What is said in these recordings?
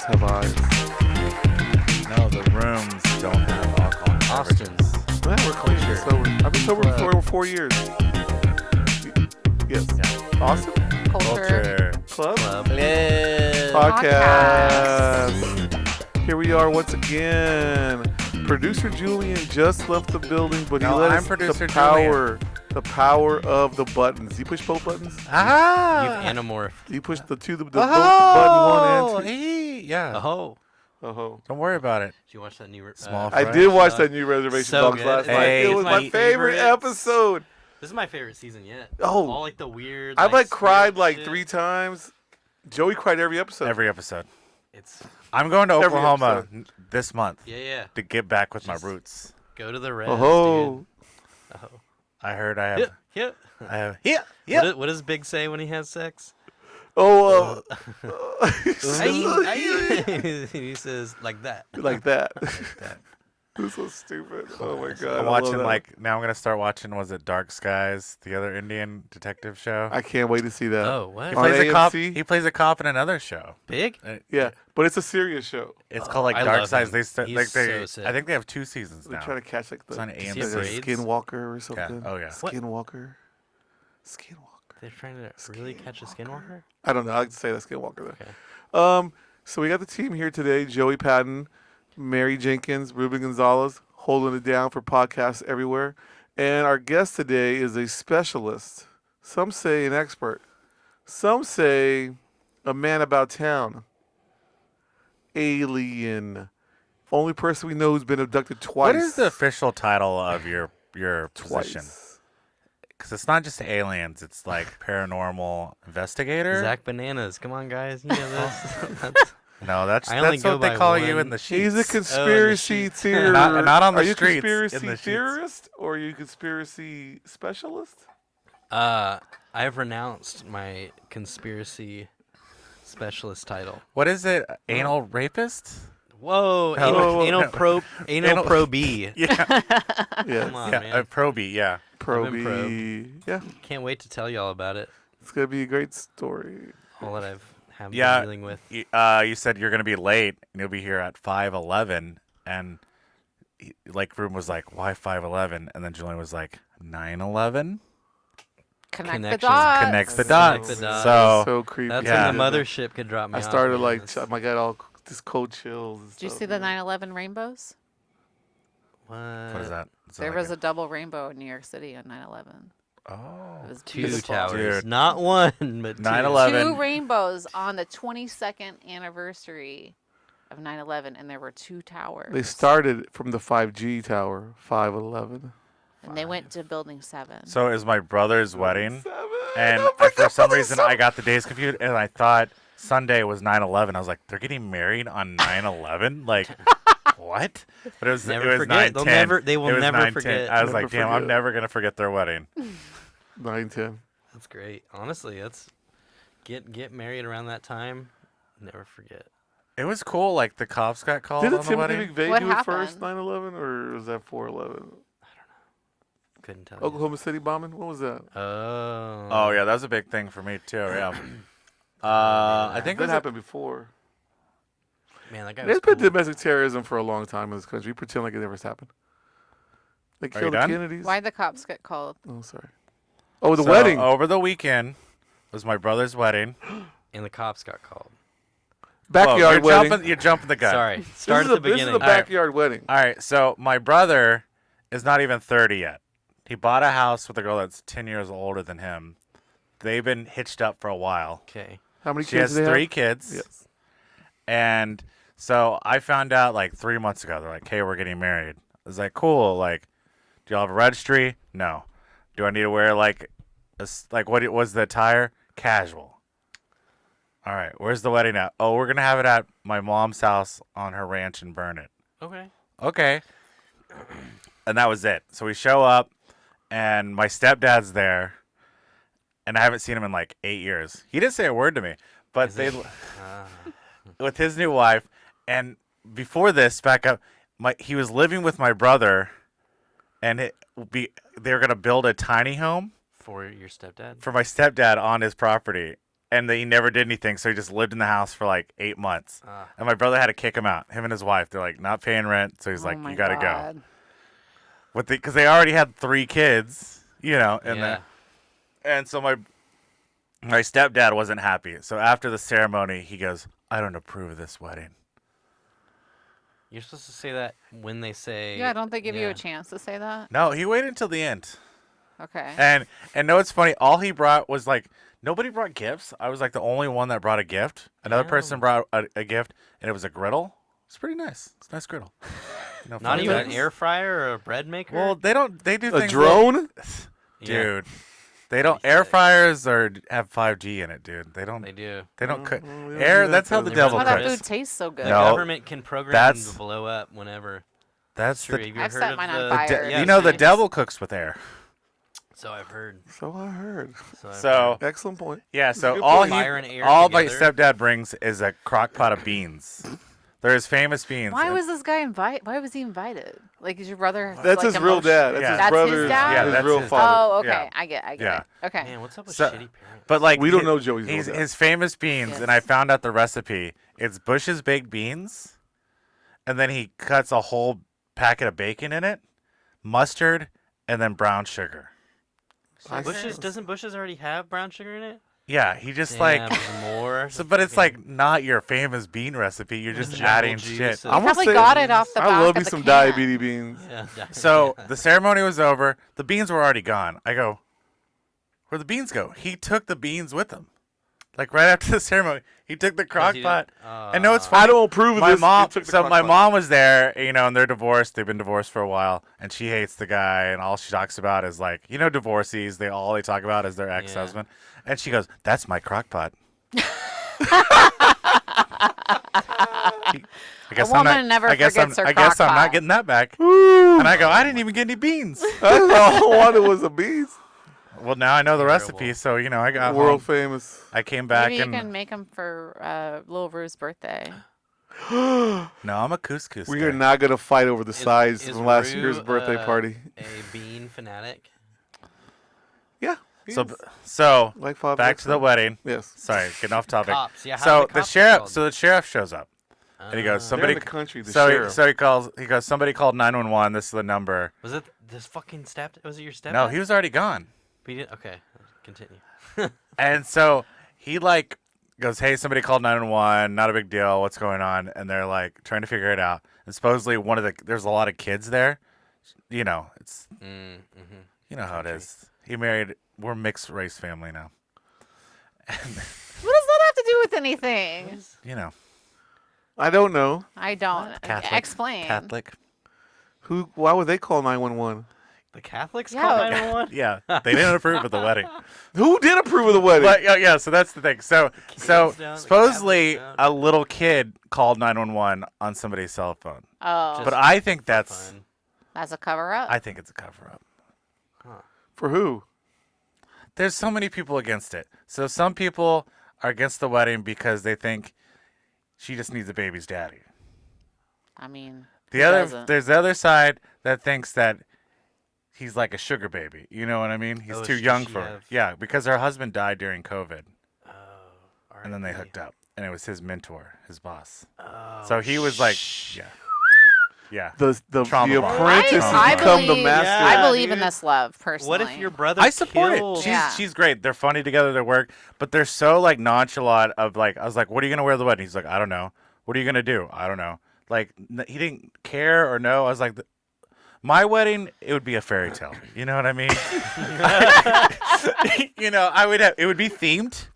have eyes. No, the rooms don't have alcohol. Austin's. Yeah, we're clean. Culture. Sober. I've been sober for over 4 years. Yes. Yeah. Awesome. Culture. Club. Podcast. Podcast. Here we are once again. Producer Julian just left the building, but he No, let I'm us producer the power of the buttons. You push both buttons? Ah! You've anamorphed. You push the both button 1 and 2. Yeah. Oh. Oh. Don't worry about it. Did you watch that new... Small I did watch that new Reservation so Dogs good. last night. Hey, It was my favorite episode. This is my favorite season yet. Oh. All like the weird... I cried spirit like 3 times. Joey cried every episode. Every episode. It's... I'm going to Every Oklahoma episode. this month Yeah. to get back with Just- my roots. Go to the res, Oh. dude. Oh. I heard I have. Yeah. Yeah. What does Big say when he has sex? Oh. He says like that. Like that. that. This was stupid. Oh my god. I'm I love watching that. now I'm gonna start watching. Was it Dark Skies, the other Indian detective show? I can't wait to see that. Oh, what? He On plays a cop. AMC? He plays a cop in another show. Big? Yeah, but it's a serious show. It's called like I Dark love Skies. him. They start He's like they. so sick. I think they have 2 seasons They're now. trying to catch like It's on the AMC. he have braids? skinwalker or something. Oh yeah. What? Skinwalker. They're trying to really catch a skinwalker? I don't know. I like to say that Skinwalker Okay. though. So we got the team here today: Joey Patton, Mary Jenkins, Rubin Gonzalez, holding it down for podcasts everywhere. And our guest today is a specialist. Some say an expert. Some say a man about town. Alien. Only person we know who's been abducted twice. What is the official title of your position? Twice. Because it's not just aliens. It's like paranormal investigator. Zach Bananas. Come on, guys. You know this. That's- No, that's I only what go they by call you one. in the sheets. He's a conspiracy sheets. theorist. Not on the Are you streets, a conspiracy in the sheets. theorist or are you a conspiracy specialist? I've renounced my conspiracy specialist title. What is it? Anal rapist? Whoa, Oh, anal no. pro Anal- B. Yeah. Yes. Come on, Yeah. man. Proby. Yeah. Proby. Yeah. Can't wait to tell y'all about it. It's going to be a great story. All that I've been Yeah. dealing with. You said you're gonna be late and you'll be here at 5:11, and Rubin was like, "Why 5:11?" And then Julian was like, 9:11. Connect the Connections. dots. Connects the Connect dots. the dots. So creepy. That's Yeah. when the mothership could drop me I off. started man. I got all just cold chills. And Did you stuff, see the man. 9/11 rainbows? What? what is that? Is that There like was a double rainbow in New York City on 9/11. oh, It was Two beautiful. towers. Dude. Not one, but 9/11. Two rainbows on the 22nd anniversary of 9/11, and there were 2 towers. They started from the 5G tower, 511. and they went to Building 7. So it was my brother's wedding, 7. and Oh my for God, some that was reason so- I got the days confused, and I thought Sunday was 9/11. I was like, they're getting married on 9/11, like. What? But it was Never it was forget. 9/10. They will It was never 9/10. forget. I was Never like, damn, I'm forget. never gonna forget their wedding. 910. That's great. Honestly, that's get married around that time. Never forget. It was cool. Like the cops got called Didn't on the Timothy wedding. McVeigh What do it first, happened? 9/11, or was that 4/11? Couldn't tell. Oklahoma City bombing? What was that? You. Oh. Oh yeah, that was a big thing for me too. Yeah. I think it That was happened before. Man, that guy There's was been cool. domestic terrorism for a long time in this country. We pretend like it never happened. They Are you killed the done? Kennedys. Why'd the cops get called? Oh, sorry. Oh, the So, wedding. over the weekend was my brother's wedding. And the cops got called. Backyard Whoa, wedding. you're jumping the gun. Sorry. This Start is at a- the This is beginning. a backyard wedding. All right, so my brother is not even 30 yet. He bought a house with a girl that's 10 years older than him. They've been hitched up for a while. Okay. How many She kids has do they 3 have? kids. Yes. And so I found out like 3 months ago. They're like, "Hey, we're getting married." I was like, "Cool." Like, do y'all have a registry? No. Do I need to wear like what was the attire? Casual. All right. Where's the wedding at? Oh, we're gonna have it at my mom's house on her ranch and burn it. Okay. Okay. And that was it. So we show up, and my stepdad's there, and I haven't seen him in like 8 years. He didn't say a word to me, but Is it- with his new wife, and before this, back up, he was living with my brother, and they were gonna build a tiny home For your stepdad? for my stepdad on his property, and he never did anything, so he just lived in the house for like 8 months. And my brother had to kick him out. Him and his wife, they're like not paying rent, so he's like, my "You got to God. go." Because they already had 3 kids, and Yeah. and so my stepdad wasn't happy. So after the ceremony, he goes, "I don't approve of this wedding." You're supposed to say that when they say. Yeah, don't they give you yeah. a chance to say that? No, he waited until the end. Okay. And no, it's funny. All he brought was like nobody brought gifts. I was like the only one that brought a gift. Another person brought a gift, and it was a griddle. It's pretty nice. It's a nice griddle. Not fun even an things. air fryer or a bread maker. Well, they don't. They do A things drone? dude. They don't. Air fryers have 5G in it, dude. They don't. They do. They don't cook we don't air. do That's that how for the the devil Why that cooks. food tastes so good. The No. government can program That's- them to blow up whenever. That's True. the. Have you I've heard set of mine the, on fire. Yeah, the same. devil cooks with air. So I've heard. So I heard. So I've So Excellent point. yeah. So Good all point. Fire and air all my together. stepdad brings is a crock pot of beans. They're his famous beans. Why and- was this guy invited? Why was he invited? Like, is your brother? That's like, his real dad. That's Yeah. his That's his brother's dad? Yeah, his that's real his father. Oh, okay. Yeah. I get Yeah. it. Okay. Man, what's up with So- shitty parents? But like We don't know Joey's real He's dad. his famous beans, Yes. and I found out the recipe. It's Bush's baked beans, and then he cuts a whole packet of bacon in it, mustard, and then brown sugar. I Doesn't Bush's already have brown sugar in it? Yeah, he just Damn, like. there's more. So, but it's like not your famous bean recipe. You're just Jungle adding juice shit. and- I'm gonna Probably say, got it off the I back love of me the some can. diabetes beans. Yeah, So yeah. the ceremony was over. The beans were already gone. I go, where'd the beans go? He took the beans with him. Like right after the ceremony, he took the crock he pot. didn't- And no, it's I funny. don't approve of My this. mom. You took the So crock my pot. mom was there, and they're divorced. They've been divorced for a while, and she hates the guy, and all she talks about is like, divorcees. They talk about is their ex-husband, and she goes, "That's my crock pot." I guess I'm woman not, never I guess I'm, forgets her I guess crock I'm pot. not getting that back. And I go, I didn't even get any beans. All I wanted was the beans. Well, now I know the Terrible. recipe, so I got World home. famous. I came back Maybe you and can make them for Lil Rue's birthday. no, I'm a couscous. We guy. are not gonna fight over the size is from last Rue, year's birthday party. A bean fanatic. Yeah. So, yes. so Like Father back like to the Son. wedding. Yes. Sorry, getting off topic. Cops. Yeah, how So do the cops sheriff, called? so the sheriff shows up, and he goes, They're somebody. in the country. The So sheriff. he calls. He goes, somebody called 911. This is the number. Was it this fucking step? Was it your step? No, he was already gone. We did. Okay, continue. And so he like goes, "Hey, somebody called 911. Not a big deal. What's going on?" And they're like trying to figure it out. And supposedly there's a lot of kids there. It's you know how it is. He married. We're mixed race family now. What does that have to do with anything? I don't know I don't. Catholic. Explain. Catholic. who. Why would they call 911? The Catholics Yeah. called 911. Yeah, they didn't approve of the wedding. Who did approve of the wedding? But yeah, so that's the thing. So down, the supposedly Catholics down. a little kid called 911 on somebody's cell phone. Oh, But I think that's Fun. that's a cover up. I think it's a cover up. For who? There's so many people against it. So some people are against the wedding because they think she just needs a baby's daddy. I mean, The who other doesn't? there's the other side that thinks that he's like a sugar baby. You know what I mean? He's Oh, too does young she for her. have- Yeah, because her husband died during COVID, Oh, and then they R.I.P. hooked up, and it was his mentor, his boss. Oh, So he was like, yeah. The Trauma bond. apprentice I has become the believe- master. Yeah, I believe in dude. this love personally. What if your brother? I support killed... it. Yeah. She's great. They're funny together. They work, but they're so like nonchalant. Of like, I was like, "What are you gonna wear to the wedding?" He's like, "I don't know." What are you gonna do? I don't know. Like he didn't care or know. I was like, my wedding, it would be a fairy tale. You know what I mean? I would have. It would be themed.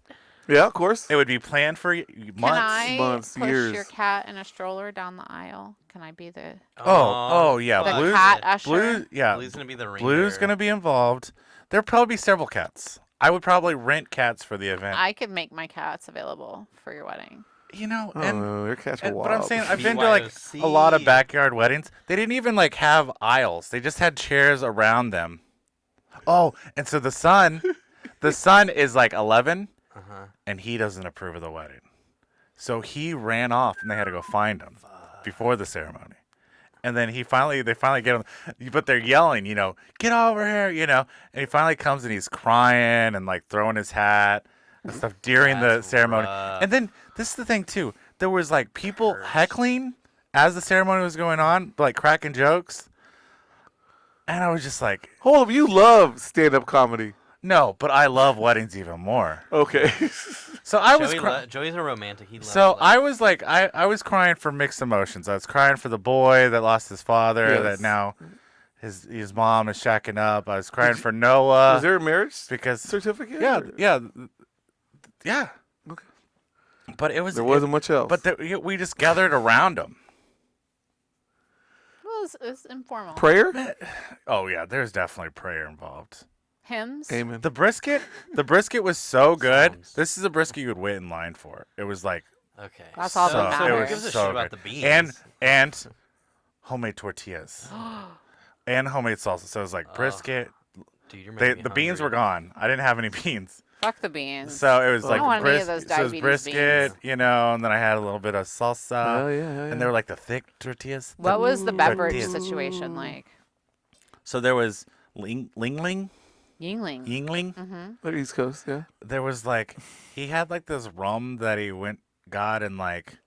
Yeah, of course. It would be planned for months. Can I months, push years. your cat in a stroller down the aisle? Can I be the Oh yeah. the Blue, cat usher? Blue, yeah. Blue's gonna be the ring Blue's bearer. gonna be involved. There'll probably be several cats. I would probably rent cats for the event. I could make my cats available for your wedding. Oh, and your cats are And, wild. but I'm saying I've been to like a lot of BYOC. backyard weddings. They didn't even like have aisles. They just had chairs around them. Oh, and so the son is like 11, and he doesn't approve of the wedding. So he ran off, and they had to go find him before the ceremony. And then they finally get him, but they're yelling, get over here, And he finally comes and he's crying and like throwing his hat. and stuff during the That's ceremony. rough. And then this is the thing too. There was like people Hurts. heckling as the ceremony was going on, like cracking jokes. And I was just like, Hold up, you love stand-up comedy. no, but I love weddings even more. Okay. So I was Joey's a romantic. He loves so that. I was like I was crying for mixed emotions. I was crying for the boy that lost his father, Yes. that now his mom is shacking up. I was crying for Was Noah there a marriage because certificate? yeah, or- yeah. Okay. But it was There wasn't much else. But we just gathered around him. Well, it's informal. Prayer? Oh yeah, there's definitely prayer involved. Hymns. Amen. The brisket was so good. Sounds- This is a brisket you would wait in line for. It was like Okay. That's all that so it who was gives a so shit about good. the beans? And homemade tortillas and homemade salsa. So it was like Oh, brisket. Dude, you're making me The beans were hungry. gone. I didn't have any beans. Fuck the beans. So it was I like don't want any of those so it was diabetes brisket, beans. you know, and then I had a little bit of salsa. yeah. And they were like the thick tortillas. What was the beverage tortillas. situation like? So there was Ling Yingling. Yingling. Mm-hmm. They're East Coast, yeah. There was like he had like this rum that he got in like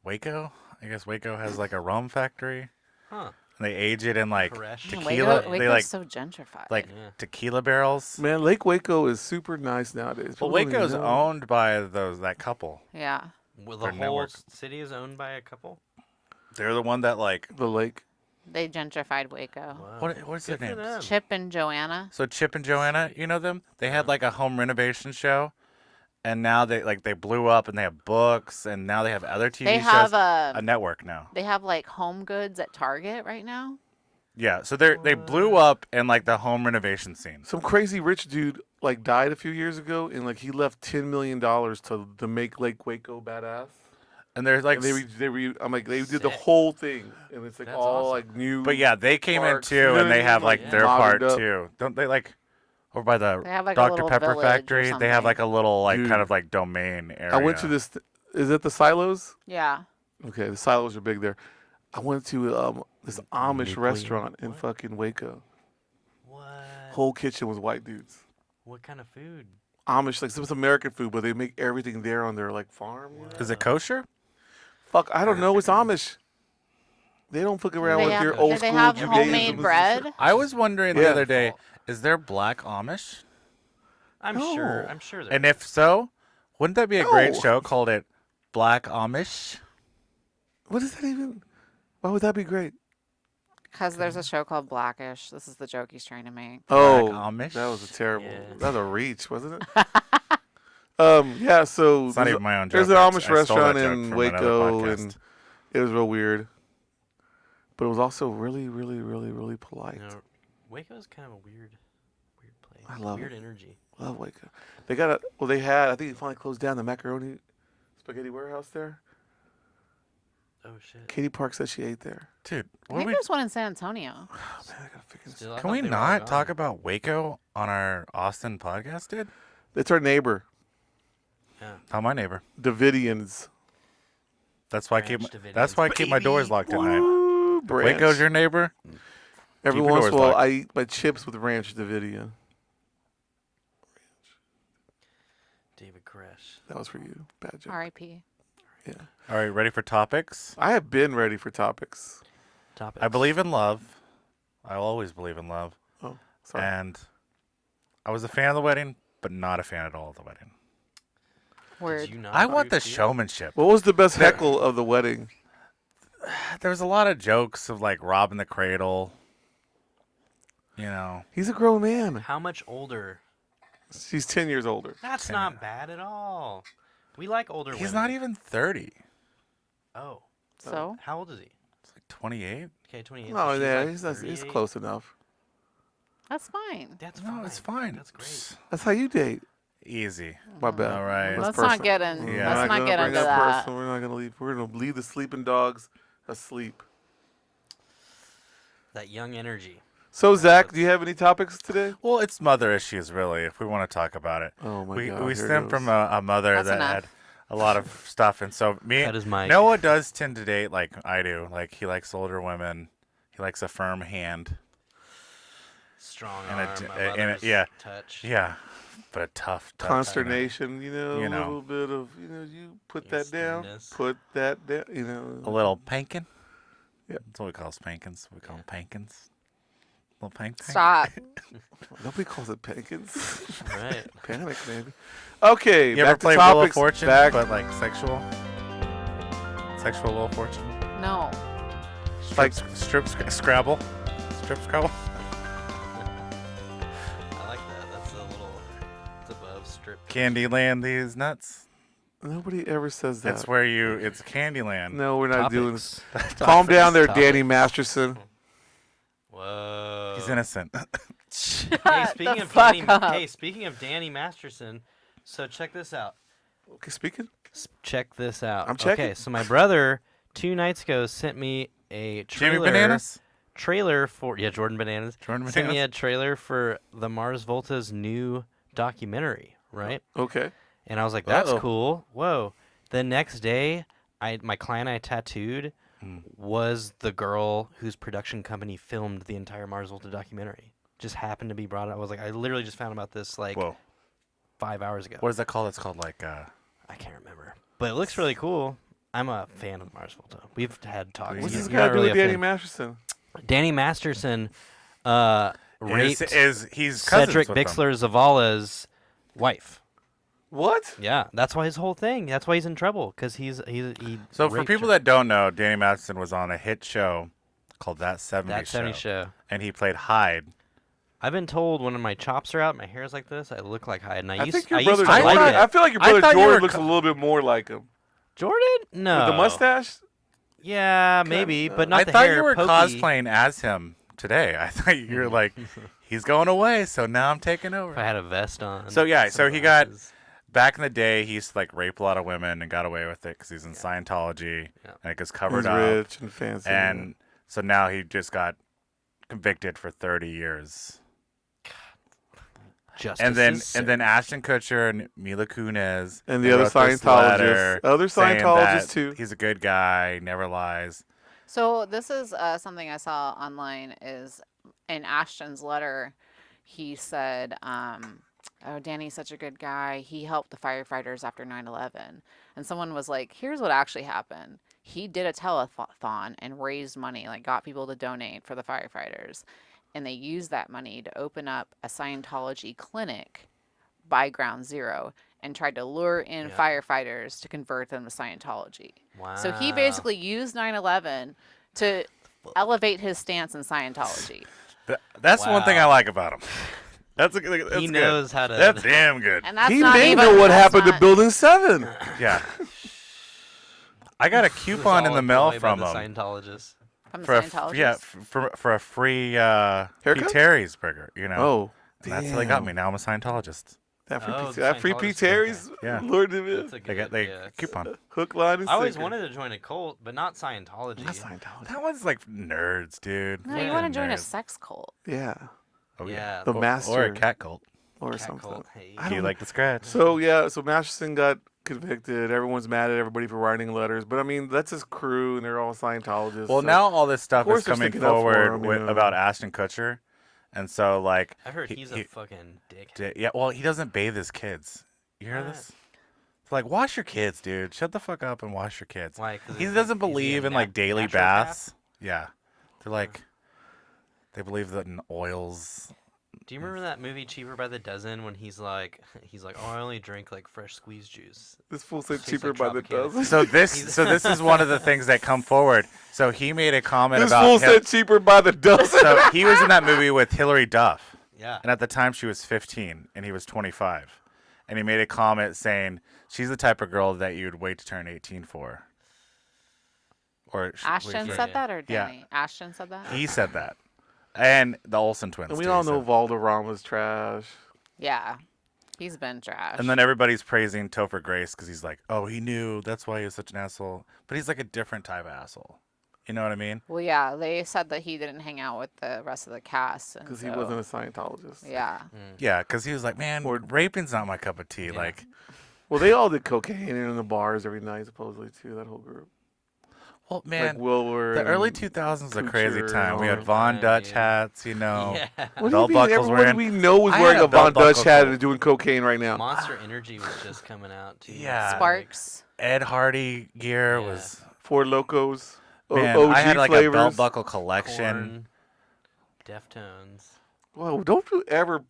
Waco. I guess Waco has like a rum factory. Huh. And they age it in like Fresh. tequila. Waco's They like so gentrified. Yeah. tequila barrels. Man, Lake Waco is super nice nowadays. Well, People don't even Waco's know. owned by that couple. yeah. Well, the Their whole network. city is owned by a couple. They're the one that like The lake. They gentrified Waco. Wow. what's their Good for names? them. Chip and Joanna. So Chip and Joanna, you know them? They had like a home renovation show, and now they blew up, and they have books, and now they have other TV They shows. have a network now. they have like home goods at Target right now. Yeah, so they blew up in like the home renovation scene. Some crazy rich dude like died a few years ago, and like he left $10 million to make Lake Waco badass. And there's like, And I'm like, they did the Sick. whole thing, and it's like That's all awesome. like new. but yeah, they came parks, in you too, know what and I they mean? have like Like, their part moderned up. too. Don't they like over by the They have like a Dr. little Pepper village or factory? They have something. like a little like Dude. kind of like domain area. I went to this. Is it the silos? Yeah. Okay, the silos are big there. I went to this Amish Nuclear- restaurant in what? fucking Waco. What? Whole kitchen was white dudes. What kind of food? Amish, like some American food, but they make everything there on their like farm. You know? Is it kosher? Fuck, I don't know. It's Amish. They don't fuck around They with have, your do old they school have Judaism homemade and bread? shit. I was wondering the Yeah. other day, is there black Amish? I'm No. sure. I'm sure. And if so, wouldn't that be a great No. show called it Black Amish? What is that even? Why would that be great? Because there's a show called Blackish. This is the joke he's trying to make. Oh, Amish? that was a terrible. Yeah. That was a reach, wasn't it? Yeah. So It's not there's even my own joke. there's an I Amish stole that restaurant joke in from another Waco, podcast. and it was real weird. But it was also really, really, really, really polite. You know, Waco's kind of a weird place. I love weird it. energy. Love Waco. They got they had. I think it finally closed down the macaroni spaghetti warehouse there. Oh shit. Katie Park said she ate there. Dude, I what think we, there's one in San Antonio. Oh man, I gotta figure this. Still, I can thought we they were all not talk gone. about Waco on our Austin podcast, dude? It's our neighbor, Yeah. Not my neighbor. Davidians. That's why Branch that's why I keep my doors locked at night. Woo, Branch. Waco's your neighbor? Every keep your once in a doors while, locked. I eat my chips with Ranch Davidian. David Koresh. That was for you. Bad joke. R.I.P. Yeah. All right, ready for topics? I have been ready for topics. Topics. I believe in love. I will always believe in love. Oh, sorry. And I was a fan of the wedding, but not a fan at all of the wedding. Word. Did you not I want the approve too? showmanship. What was the best heckle of the wedding? There was a lot of jokes of like robbing the cradle. You know, He's a grown man. How much older? He's 10 years older. That's not bad at all. We like older he's women. not even 30. Oh, So? how old is he? It's like 28. Okay, 28. Oh, so she's yeah, like he's 38. close enough. That's fine. That's No, fine. it's fine. That's great. That's how you date. Easy. My bad. All right. That's Let's not personal. get in. We're Yeah. Let's not gonna get bring into up that. personal. We're not gonna leave. We're gonna leave the sleeping dogs asleep. That young energy. So Zach, do you have any topics today? Well, it's mother issues, really, if we want to talk about it. Oh my we God, we here it stem goes. from a mother That's that enough. had a lot of stuff, and so Cut his mic. Noah does tend to date like I do. Like he likes older women. He likes a firm hand. Strong And a arm. t- a and a- mother's yeah. touch. Yeah, but a tough consternation, You a know. little bit of, you put that down, Angstiness. put that down, A little pankin. Yeah. That's what we call spankins. We call them pankins. Little pank. Stop. Nobody calls it pancakes. Right. Panic, maybe. Okay, You ever back to play Wheel of topics. Fortune, Back. but like sexual? Sexual Wheel of Fortune? No. Like- Scrabble? Strip Scrabble? I like that. That's a little. It's above strip. Candyland these nuts? Nobody ever says that. That's where it's Candyland. No, we're not doing this. Topics. Calm down there, Topics. Danny Masterson. Whoa. He's innocent. Hey, speaking the of fuck Danny. up. Hey, speaking of Danny Masterson. So check this out. Okay, speaking. Check this out. I'm checking. Okay, so my brother 2 nights ago sent me a Jimmy trailer. Bananas? Trailer for Jordan Bananas. Jordan Sent me a Bananas? trailer for the Mars Volta's new documentary, right? Okay. And I was like, that's Uh-oh. cool. Whoa. The next day, my client I tattooed was the girl whose production company filmed the entire Mars Volta documentary. Just happened to be brought up. I was like, I literally just found about this like Whoa. 5 hours ago. What is that called? It's called like, I can't remember. But it looks really cool. I'm a fan of Mars Volta. We've had talks. What's He's this not guy really doing, a Danny fan. Masterson? Danny Masterson raped he's cousins Cedric with them. Bixler Zavala's wife. What? Yeah, that's why his whole thing. That's why he's in trouble because he. So for raped people her. that don't know, Danny Masterson was on a hit show called That 70s That 70 show. And he played Hyde. I've been told when my chops are out, my hair's like this, I look like Hyde, and I I used think your to brother like Jordan. it. I feel like your I brother thought you Jordan were looks a little bit more like him. Jordan? No. With the mustache? Yeah, maybe, but not I the thought hair. you were pokey. cosplaying as him today. I thought you were like, he's going away, so now I'm taking If I over. had a vest on. So yeah, so he got sunglasses. back in the day. He used to like rape a lot of women and got away with it because he's in Scientology Yeah. and it gets covered He's up. rich and fancy. And so now he just got convicted for 30 years. Justice And then is and then Ashton Kutcher and Mila Kunis And the they other wrote this Scientologists. letter Other saying Scientologists, that too. He's a good guy, never lies. So this is something I saw online. Is in Ashton's letter, he said, "Oh, Danny's such a good guy. He helped the firefighters after 9/11." And someone was like, "Here's what actually happened. He did a telethon and raised money, like got people to donate for the firefighters, and they used that money to open up a Scientology clinic by Ground Zero." And tried to lure in Yeah. firefighters to convert them to Scientology. Wow. So he basically used 9/11 to elevate his stance in Scientology. That's one thing I Wow. like about him. That's good. He knows how to. That's damn good. And that's He not may even know what that's happened to not- Building 7. Yeah. I got a was coupon in all the put mail away by from the him Scientologists. from the for a, Scientologists. for a free Haircut? Pete Terry's burger. You know. Oh, And that's how they got me. Now I'm a Scientologist. That free, Oh, P- the that free Scientologists, P. Terry's Yeah. lured him in. That's a They got good, yeah, it's- coupon. Hook, line, and I always sinker. wanted to join a cult, but not Scientology. Not Scientology. That one's like nerds, dude. No, you Yeah. want to join a Nerds. sex cult. Yeah, Oh Yeah, the Or master a cat cult. or cat something. cult. Hey. I Do you don't like the scratch? So yeah, so Masterson got convicted. Everyone's mad at everybody for writing letters, but I mean that's his crew, and they're all Scientologists. Well, so- now all this stuff course is they're coming sticking up for forward him, you with, know. about Ashton Kutcher, and so like I've heard he- he's he- a fucking dick. yeah, well, he doesn't bathe his kids. You hear What? this? It's like wash your kids, dude. Shut the fuck up and wash your kids. Why? 'Cause He he's doesn't like- is he a believe in like daily naturopath? baths. Yeah, they're like they believe that in oils. Do you remember that movie Cheaper by the Dozen when he's like, oh, I only drink like fresh squeezed juice. this fool said Tastes cheaper like by the Tropicana. dozen. So this is one of the things that come forward. So he made a comment This about fool Hil- said cheaper by the dozen. so he was in that movie with Hillary Duff. Yeah. And at the time, she was 15, and he was 25. And he made a comment saying, she's the type of girl that you'd wait to turn 18 for. Or Ashton for- said that, or Yeah. Danny? Ashton said that. He said that. And the Olsen twins. And we too, all so- know Valderrama's trash. Yeah, he's been trash. And then everybody's praising Topher Grace because he's like, oh, he knew. That's why he was such an asshole. But he's like a different type of asshole. You know what I mean? Well, yeah, they said that he didn't hang out with the rest of the cast Because so, he wasn't a Scientologist. Yeah. Yeah, because he was like, man, Or- raping's not my cup of tea. Yeah. Like, Well, they all did cocaine in the bars every night, supposedly, too, that whole group. Well, like man, Wilbur. the early and 2000s was a Kuchar crazy and time. all We had that. Von Time, Dutch dude. hats, you know. Yeah. What do you Belt mean buckles everyone wearing. we know is I wearing had a a belt Von Dutch buckle hat coat. and doing cocaine right now? Monster Energy was just coming out too. Yeah. Sparks. Ed Hardy gear Yeah. was. Four Locos. Man, OG I had like flavors. a belt buckle collection. Corn, Deftones. Whoa, don't you ever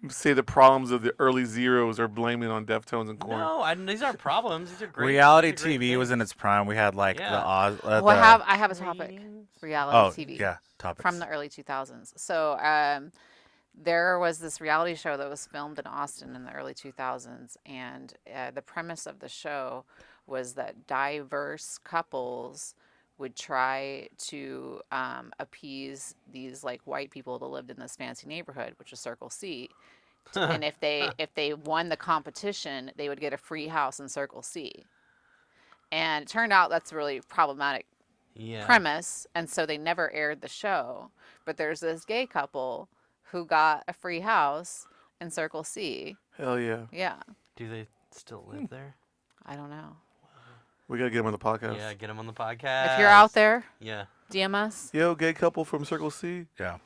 say the problems of the early zeros are blaming on Deftones and Corn. No, these aren't problems. These are great. Reality these are great TV was in things. its prime. We had like the Yeah. Oz. Well, I have a topic. Ratings. Reality Oh TV. yeah, topics. From the early 2000s. So there was this reality show that was filmed in Austin in the early 2000s, and the premise of the show was that diverse couples would try to appease these like white people that lived in this fancy neighborhood, which was Circle C. And if they won the competition, they would get a free house in Circle C. And it turned out that's a really problematic Yeah. premise, and so they never aired the show. But there's this gay couple who got a free house in Circle C. Hell yeah. Yeah, Do they still live there? I don't know. We got to get them on the podcast. Yeah, get them on the podcast. If you're out there, Yeah. DM us. Yo, gay couple from Circle C. Yeah,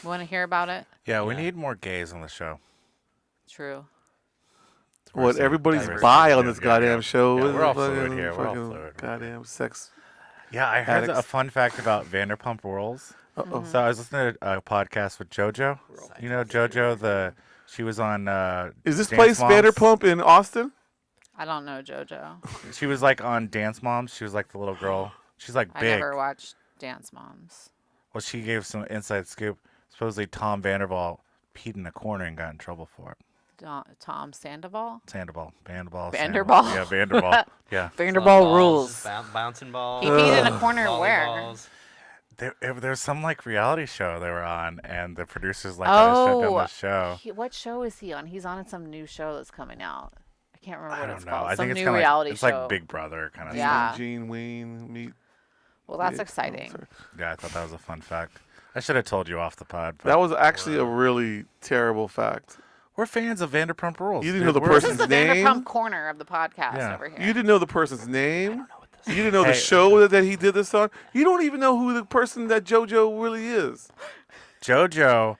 Want to hear about it? yeah. We Yeah. need more gays on the show. True. What, Diversity, everybody's diversity. bi on Yeah, this yeah, goddamn yeah. show. Yeah, What is we're all it? fluid Fucking- here, we're all fucking fluid. Goddamn sex. Yeah, I heard a Addicts. fun fact about Vanderpump Rules. Uh-oh. So I was listening to a podcast with JoJo. You know JoJo, she was on. Is this Dance place Moms. Vanderpump in Austin? I don't know JoJo. She was like on Dance Moms. She was like the little girl. She's like I big. never watched Dance Moms. Well, she gave some inside scoop. Supposedly Tom Vanderbilt peed in a corner and got in trouble for it. Tom Sandoval? Vanderbilt. Vanderbilt. Yeah, Vanderbilt. Yeah. Vanderbilt Softballs, rules. just bouncing balls. He peed in a corner where? volleyballs. There's some like reality show they were on, and the producers like had to shut down the show. What show is he on? He's on some new show that's coming out. I can't remember I what don't it's know. called. I Some think it's new kind of reality like, it's show. like Big Brother kind of Yeah. stuff. Gene Wayne meet. Well, that's Dick. Oh, exciting. sorry. Yeah, I thought that was a fun fact. I should have told you off the pod. But That was actually a really terrible fact. we're fans of Vanderpump Rules. You didn't dude. know the We're- This is person's the name? Vanderpump corner of the podcast Yeah. over here. You didn't know the person's name. What this You didn't know the Hey. show that he did this on. You don't even know who the person that JoJo really is. JoJo,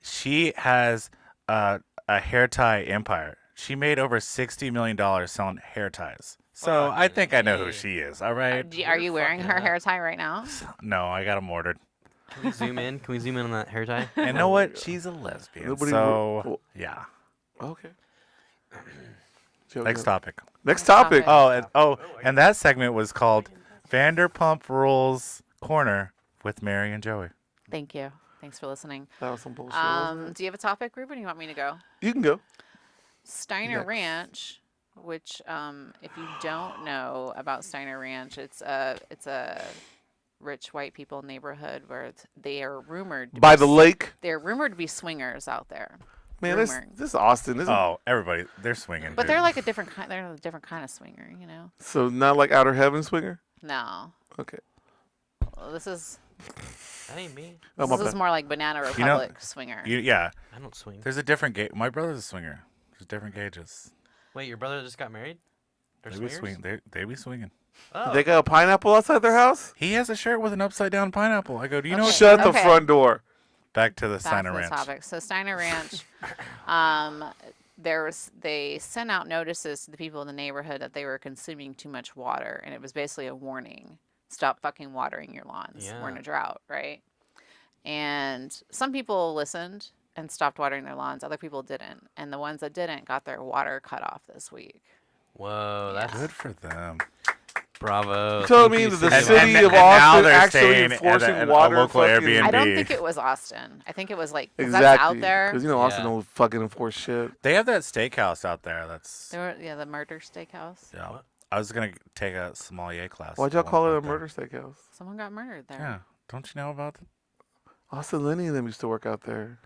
she has a hair tie empire. She made over $60 million selling hair ties. So I think I know who Fucking she is. All right. Are you wearing her fucking hair tie right now? No, I got them ordered. Can we zoom in? Can we zoom in on that hair tie? And you know what? She's a lesbian. Nobody So wo- yeah. Okay. JoJo. Next topic. Next topic. Oh, and that segment was called Vanderpump Rules Corner with Mary and Joey. Thank you. Thanks for listening. That was some bullshit. wasn't Do you have a topic, Ruben? You want me to go? it? You can go. Steiner Next. Ranch, which if you don't know about Steiner Ranch, it's a rich white people neighborhood where they are rumored to By be the lake. They're rumored to be swingers out there. Man, this Rumored. this Austin. This is, Oh, everybody, they're swinging. But dude. they're like a different kind. They're a different kind of swinger, you know. so not like Outer Heaven swinger. No, Okay. well, this is That ain't me. Oh, my this is bad. more like Banana know- Republic swinger. Yeah, I don't swing. there's a different gauge. My brother's a swinger. There's different gauges. Wait, your brother just got married? They're They be swingers? swing. They be swinging. Oh. They got a pineapple outside their house. He has a shirt with an upside down pineapple. I go, do you know? Okay. What Shut the Okay. front door. Back to the Back Steiner to the Ranch. topic. So Steiner Ranch, they sent out notices to the people in the neighborhood that they were consuming too much water, and it was basically a warning: stop fucking watering your lawns. We're in Yeah. a drought, right? And some people listened and stopped watering their lawns. Other people didn't, and the ones that didn't got their water cut off this week. Whoa, that's Good for them. bravo. You telling Thank me you, that the City city and of now Austin they're actually staying at enforcing a water local fucking- Airbnb. I don't Indeed. think it was Austin. I think it was like 'cause Exactly. that's out there. Because you know Austin Yeah. don't fucking enforce shit. They have that steakhouse out there. That's. There were, the Murder Steakhouse. Yeah. What? I was gonna take a sommelier class. Why'd y'all at one call it a point there. murder steakhouse? Someone got murdered there. Yeah. Don't you know about it? Austin Lenny and them used to work out there.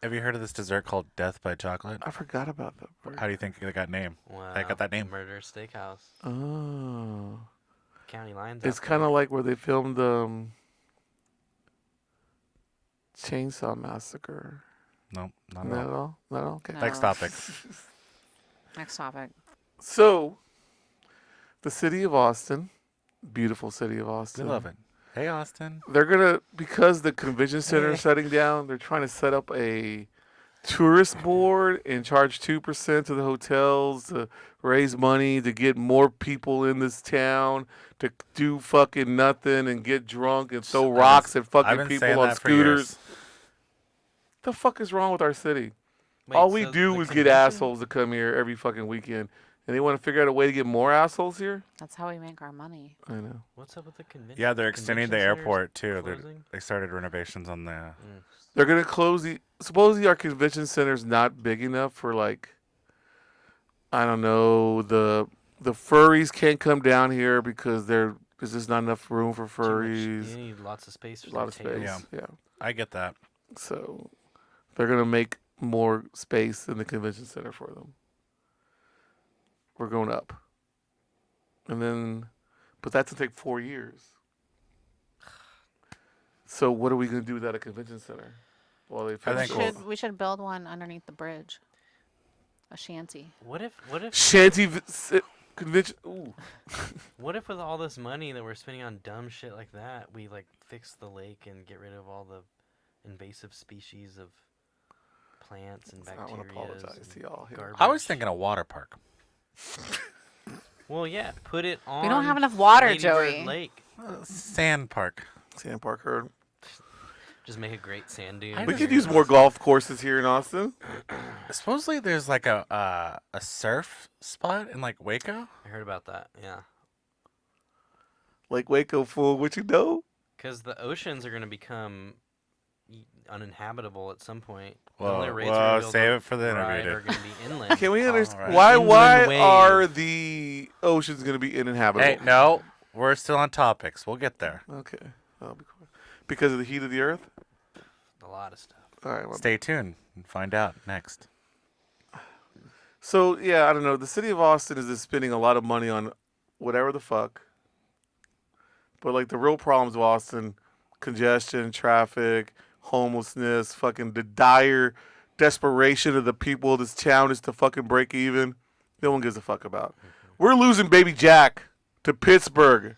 Have you heard of this dessert called Death by Chocolate? I forgot about that. part. How do you think they got named? Wow. I got that name. Murder Steakhouse. Oh. County lines. It's kind of like where they filmed Chainsaw Massacre. No, not Not at at all. all? Not at all? Okay. No. Next topic. Next topic. So, the city of Austin beautiful city of We Austin. love it. Hey, Austin. They're gonna, because the convention center is shutting down. They're trying to set up a tourist board and charge 2% to the hotels to raise money to get more people in this town to do fucking nothing and get drunk and throw rocks at I've fucking been people saying on that for scooters. years. The fuck is wrong with our city? Wait, All we so do the is get convention- assholes to come here every fucking weekend, and they want to figure out a way to get more assholes here. That's how we make our money. I know. What's up with the convention? Yeah, they're extending the convention center's airport too. closing? They started renovations on the. They're gonna close the. Supposedly, our convention center's not big enough for like. I don't know. The furries can't come down here because there's just not enough room for Too much- furries. You need lots of space for A lot their of tails. space. Yeah. I get that. So they're gonna make more space in the convention center for them. We're going up. And then, but that's gonna take 4 years. So what are we gonna do without a convention center? While they I finish think We all- we should build one underneath the bridge. A shanty. What if Shanty convention. Ooh. with all this money that we're spending on dumb shit like that, we like fix the lake and get rid of all the invasive species of plants and I want to apologize bacteria. to y'all here. Garbage. I was thinking a water park. Well, yeah, put it on. We don't have enough water, Lady Bird Joey. Lake. Sand park. Sand Park Herd. Just make a great sand dune. I We just- could use more golf courses here in Austin. Supposedly there's like a surf spot in like Waco. I heard about that. Yeah, Lake Waco, fool. What you know? because the oceans are going to become uninhabitable at some point. The Whoa, only rates whoa, we're gonna be able save to it for the interview, ride dude. are going to be inland. Can we understand Alright. why? Inland Why wave. are the oceans going to be uninhabitable? Hey, no, we're still on topics. We'll get there. Okay, that'll be cool. Because of the heat of the earth. A lot of stuff. All right. Well, Stay tuned and find out next. so yeah, I don't know. The city of Austin is just spending a lot of money on whatever the fuck. But like the real problems of Austin, congestion, traffic, homelessness, fucking the dire desperation of the people of this town is to fucking break even. No one gives a fuck about. We're losing baby Jack to Pittsburgh.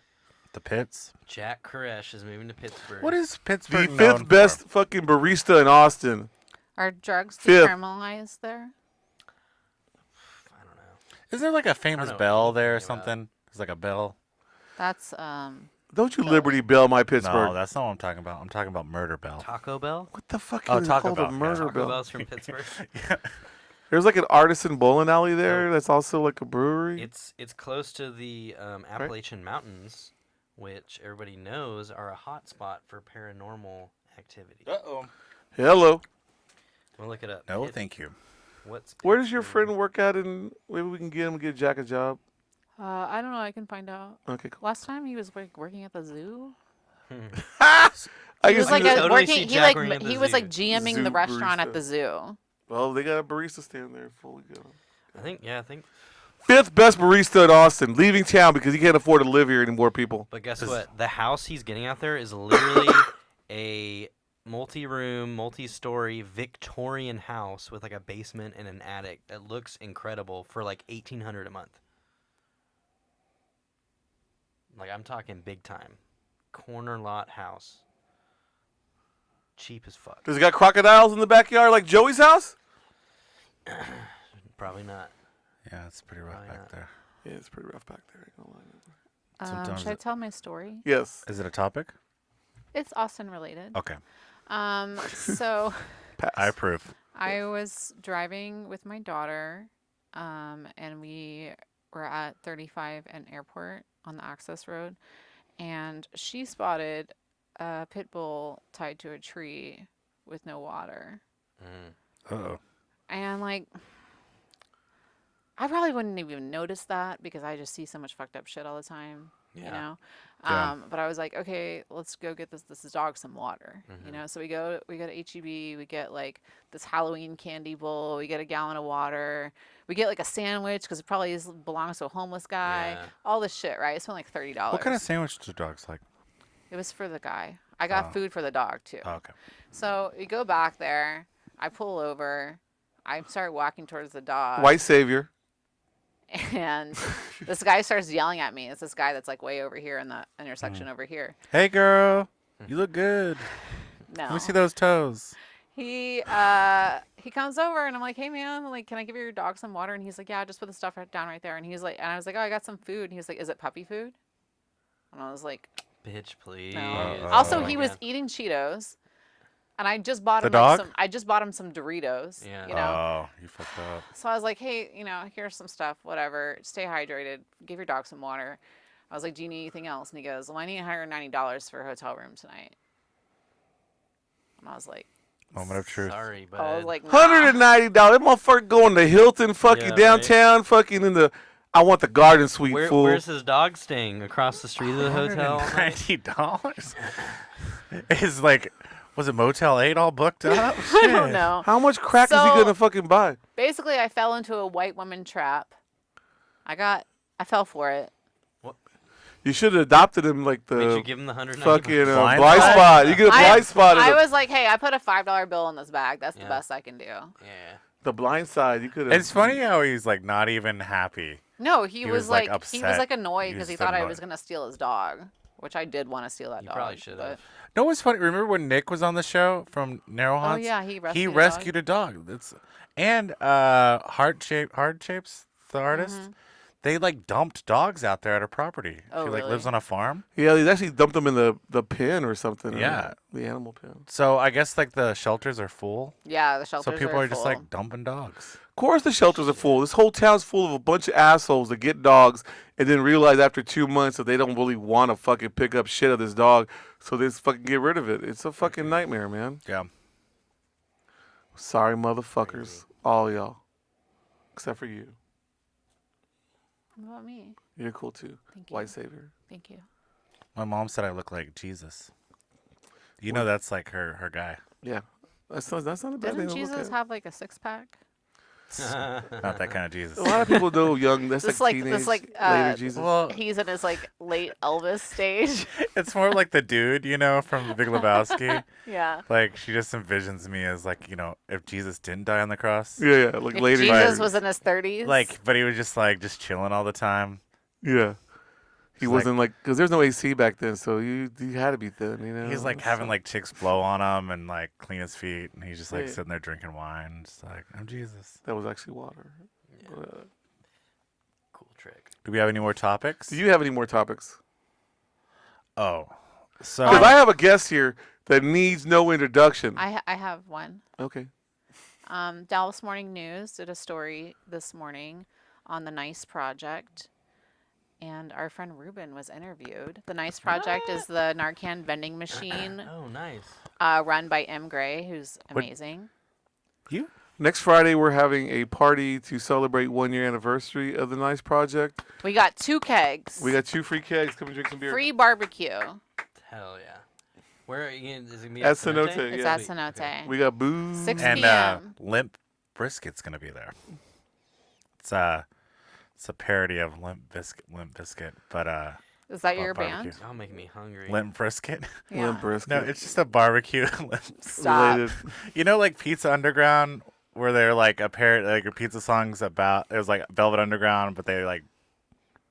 The pits. Jack Koresh is moving to Pittsburgh. What is The Pittsburgh known fifth for? best fucking barista in Austin. Are drugs Fifth. decriminalized there? I don't know. Is there like a famous know bell there or anything about it. something? It's like a bell. That's Don't you Liberty Bell my Pittsburgh. No, that's not what I'm talking about. I'm talking about Murder Bell. Taco Bell? What the fuck Oh, is it Taco called? Bell, A yeah. murder Taco bell. Bell's from Pittsburgh. There's like an artisan bowling alley there. That's also like a brewery. It's close to the Appalachian Mountains, which everybody knows are a hot spot for paranormal activity. Uh-oh. Hello. We'll look it up. No, thank you. What's Where does your Pittsburgh? friend work at? And maybe we can get Jack a job. I don't know. I can find out. Okay, cool. Last time he was working at the zoo. I He guess was like could a totally working. see He Jack like working at the he was zoo. like GMing Zoo the restaurant barista. at the zoo. well, they got a barista stand there fully going. I think. Fifth best barista in Austin, leaving town because he can't afford to live here anymore. People. But guess Is- what? The house he's getting out there is literally a multi-room, multi-story Victorian house with like a basement and an attic that looks incredible for like $1,800 a month. Like I'm talking big time, corner lot house, cheap as fuck. Does it got crocodiles in the backyard like Joey's house? Probably not. Yeah, it's pretty rough Why back not? there. Yeah, it's pretty rough back there. ain't gonna lie. Sometimes Should I it- tell my story? Yes. Is it a topic? It's Austin related. Okay. So Pass. I approve. I was driving with my daughter, and we were at 35 and Airport on the access road, and she spotted a pit bull tied to a tree with no water. Uh-oh. And like, I probably wouldn't even notice that because I just see so much fucked up shit all the time, you Yeah. know. Yeah. But I was like, okay, let's go get this dog some water, you know. So we go to HEB, we get like this Halloween candy bowl, we get a gallon of water, we get like a sandwich because it probably belongs to a homeless guy. Yeah. All this shit, right? I spent like $30. What kind of sandwich do dogs like? It was for the guy. I got Oh. food for the dog too. Oh, okay. So we go back there. I pull over. I start walking towards the dog. White savior. And this guy starts yelling at me. It's this guy that's like way over here in the intersection over here. Hey, girl, you look good. No. Let me see those toes. He comes over and I'm like, hey man, like, can I give your dog some water? And he's like, yeah, just put the stuff down right there. And he's like, and I was like, oh, I got some food. And he was like, is it puppy food? And I was like, Bitch, please. no. Oh Also, my he was God. eating Cheetos, and I just bought The him dog? I just bought him some Doritos. Yeah. You know. Oh, you fucked up. So I was like, hey, here's some stuff, whatever. Stay hydrated. Give your dog some water. I was like, do you need anything else? And he goes, well, I need $190 for a hotel room tonight. And I was like, Moment of truth. Sorry, but I was like, nah. $190. That motherfucker going to Hilton, fucking Yeah, right. downtown, fucking in the. I want the garden suite, fool. where's his dog staying? Across the street of the hotel? $190? Is like, was it Motel 8 all booked up? I don't know. How much crack is he So- gonna fucking buy? Basically, I fell into a white woman trap. I fell for it. You should have adopted him like Made you the give him the 190. fucking Blind blind spot? spot. You get a blind spot. I was like, hey, I put a $5 bill in this bag. That's the Yeah. best I can do. Yeah. the blind side. You could have. It's funny how he's like not even happy. No, he was, was like, like he was upset. like annoyed He because was he thought I annoyed. was gonna steal his dog, which I did want to steal that You dog. probably should but- have. No, what's funny? Remember when Nick was on the show from Narrow Oh Haunts? yeah, he rescued. Rescued a dog. That's and Hard Shapes, the artist. Mhm. They like dumped dogs out there at her property. Oh, she like really? lives on a farm. Yeah, they actually dumped him in the pen or something. or Yeah. the animal pen. So I guess like the shelters are full. Yeah, the shelters. So people are just full. like dumping dogs. Of course, the shelters are full. This whole town's full of a bunch of assholes that get dogs and then realize after 2 months that they don't really want to fucking pick up shit of this dog, so they just fucking get rid of it. It's a fucking nightmare, man. Yeah. Sorry, motherfuckers, all y'all, except for you. What about me? You're cool too, Thank you. white savior. Thank you. My mom said I look like Jesus. You know that's like her guy. Yeah, that's not a bad Doesn't thing to look Jesus at. have like a 6-pack? Not that kind of Jesus. A lot of people know young. That's This like like- teenage, this like, later Jesus. Well, He's in his like late Elvis stage. it's more like the dude, you know, from The Big Lebowski. Yeah. Like she just envisions me as like, you know, if Jesus didn't die on the cross. Yeah, like If later. Jesus years. was in his 30s. Like, but he was just like just chilling all the time. Yeah. He He's wasn't like, because there's no AC back then, so you had to be thin, you know. He's like having like chicks blow on him and like clean his feet, and he's just like Yeah. sitting there drinking wine, just like I'm Jesus. That was actually water. Cool trick. Do we have any more topics? Do you have any more topics? Oh, so Because I have a guest here that needs no introduction. I have one. Okay. Dallas Morning News did a story this morning on the NICE project, and our friend Rubin was interviewed. The NICE project is the Narcan vending machine Oh, nice. run by M. Gray, who's What- amazing. you? Next Friday, we're having a party to celebrate 1 year anniversary of the NICE project. We got 2 kegs. We got 2 free kegs. Come and drink some beer. free barbecue. Hell yeah. Where are you? Is it gonna be At at Cenote, Cenote? It's yeah. at Cenote. We got booze. 6 And p.m. Limp Brisket's gonna be there. It's a parody of Limp Bizkit, but Is that your barbecue. band? Y'all making me hungry. Limp Brisket. Yeah. Limp brisket. No, it's just a barbecue. Stop. related. You know, like Pizza Underground, where they're like like a pizza songs about. It was like Velvet Underground, but they like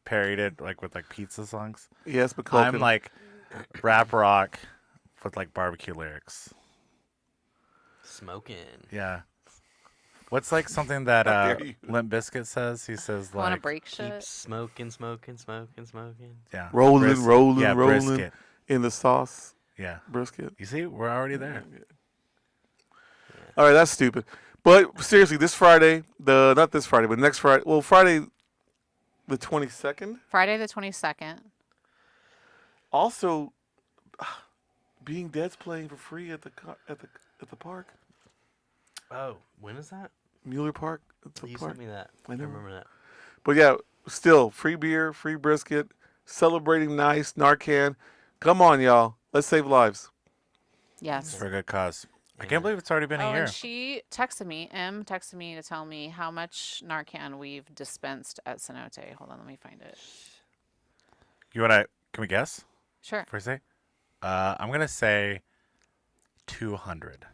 parodied it like with like pizza songs. Yes, but I'm like rap rock with like barbecue lyrics. Smoking. Yeah. What's like something that How dare you. Limp Bizkit says? He says Want to like break Keep shit? smoking, smoking, smoking, smoking. yeah, rolling, rolling, yeah, rolling brisket. in the sauce. Yeah. Brisket. You see, we're already there. All right, that's stupid. But seriously, this Friday, not this Friday, but next Friday. Well, Friday, the 22nd. Friday the 22nd. Also, Being Dead's playing for free at the park, Oh, when is that? Mueller Park. It's a You park. sent me that. I I know. remember that. But yeah, still free beer, free brisket, celebrating NICE, Narcan. Come on, y'all. Let's save lives. Yes. For a good cause. I Yeah. can't believe it's already been Oh, a year. and she texted me. M texted me to tell me how much Narcan we've dispensed at Cenote. Hold on, let me find it. You wanna? Can we guess? Sure. For say, I'm gonna say 200.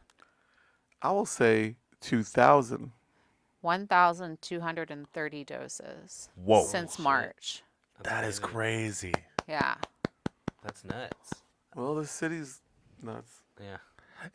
I will say 2,000. 1,230 doses Whoa. since Shit. March. That's That is crazy. crazy. Yeah. That's nuts. Well, the city's nuts. Yeah.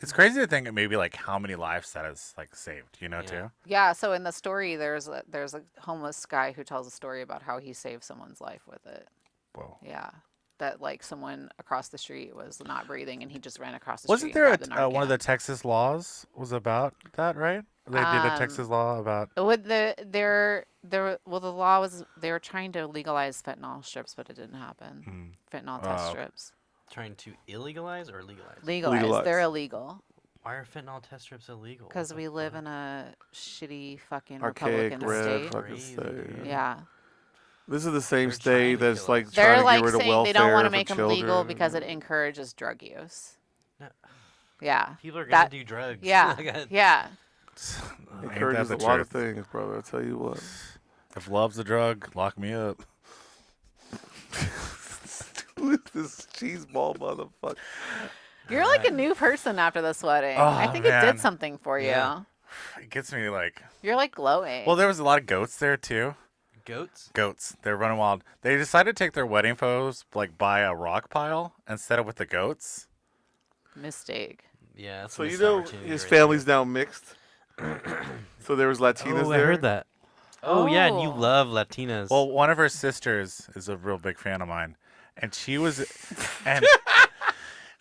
It's crazy to think maybe like how many lives that has like saved, Yeah. too. Yeah, so in the story there's a homeless guy who tells a story about how he saved someone's life with it. Whoa. Yeah. That like someone across the street was not breathing and he just ran across the Wasn't street and there grabbed the one of the Narcan. Texas laws was about that, right? They did a Texas law about. With the law was they were trying to legalize fentanyl strips, but it didn't happen. Fentanyl test Oh. strips. Trying to illegalize or legalize? Legalize. They're Legalize. illegal Why are fentanyl test strips illegal? because What we the live fuck? in a shitty fucking Archaic, Republican red state. fucking Crazy, state. dude. Yeah. This is the same They're trying state to that's kill like us. trying They're to like get rid of saying welfare they don't want to for make them children. legal because it encourages drug use. No, Yeah. people are gonna That- do drugs. Yeah. Like, Yeah. Ain't that encourages the a lot of truth? things, brother. I'll tell you what. If love's a drug, lock me up. Who is this cheeseball motherfucker? You're like a new person after this wedding. I Oh, think it man. did something for you. Yeah. It gets me like. You're like glowing. Well, there was a lot of goats there too. goats? Goats. They're running wild. They decided to take their wedding photos like by a rock pile instead of with the goats. Mistake. Yeah. That's So a you missed know opportunity his right family's now mixed. So there was Latinas Oh, there. I heard that. Oh, yeah, and you Oh. love Latinas. Well, one of her sisters is a real big fan of mine, and she was, and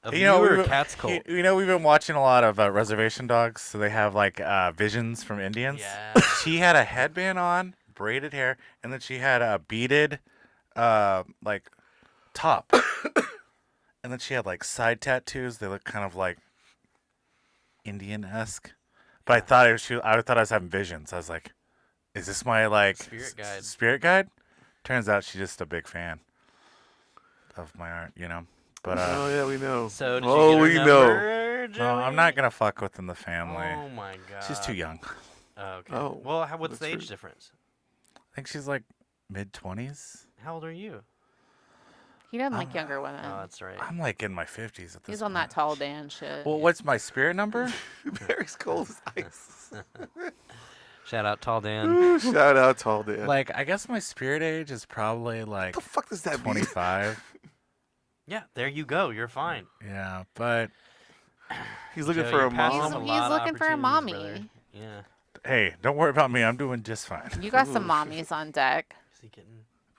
of you you know, or we've- Cat's Cult? we've been watching a lot of Reservation Dogs, so they have like visions from Indians. Yeah. She had a headband on, braided hair, and then she had a beaded, like, top, and then she had like side tattoos. They look kind of like Indian-esque, but I thought I thought I was having visions. I was like, is this my like Spirit guide. Spirit guide? Turns out she's just a big fan of my art, But Oh yeah, we know. So, did Oh, you we get her know. number, no, I'm Joey? not gonna fuck within the family. Oh, my God. She's too young. Oh, okay. Oh, Well, what's that's the age true. difference? I think she's like mid-20s. How old are you? He doesn't like younger women. Oh, that's right. I'm like in my 50s at this He's on point. that tall Dan shit. Well, what's my spirit number? Mary's cold as ice. Shout out Tall Dan. Ooh, shout out Tall Dan. Like, I guess my spirit age is probably like what the fuck does that mean? 25. Yeah, there you go. You're fine. Yeah, but He's looking Joe, for you're a passing mom. up a He's lot of looking for a opportunities, mommy. brother. Yeah. hey, don't worry about me. I'm doing just fine. You got some mommies on deck. Is he getting?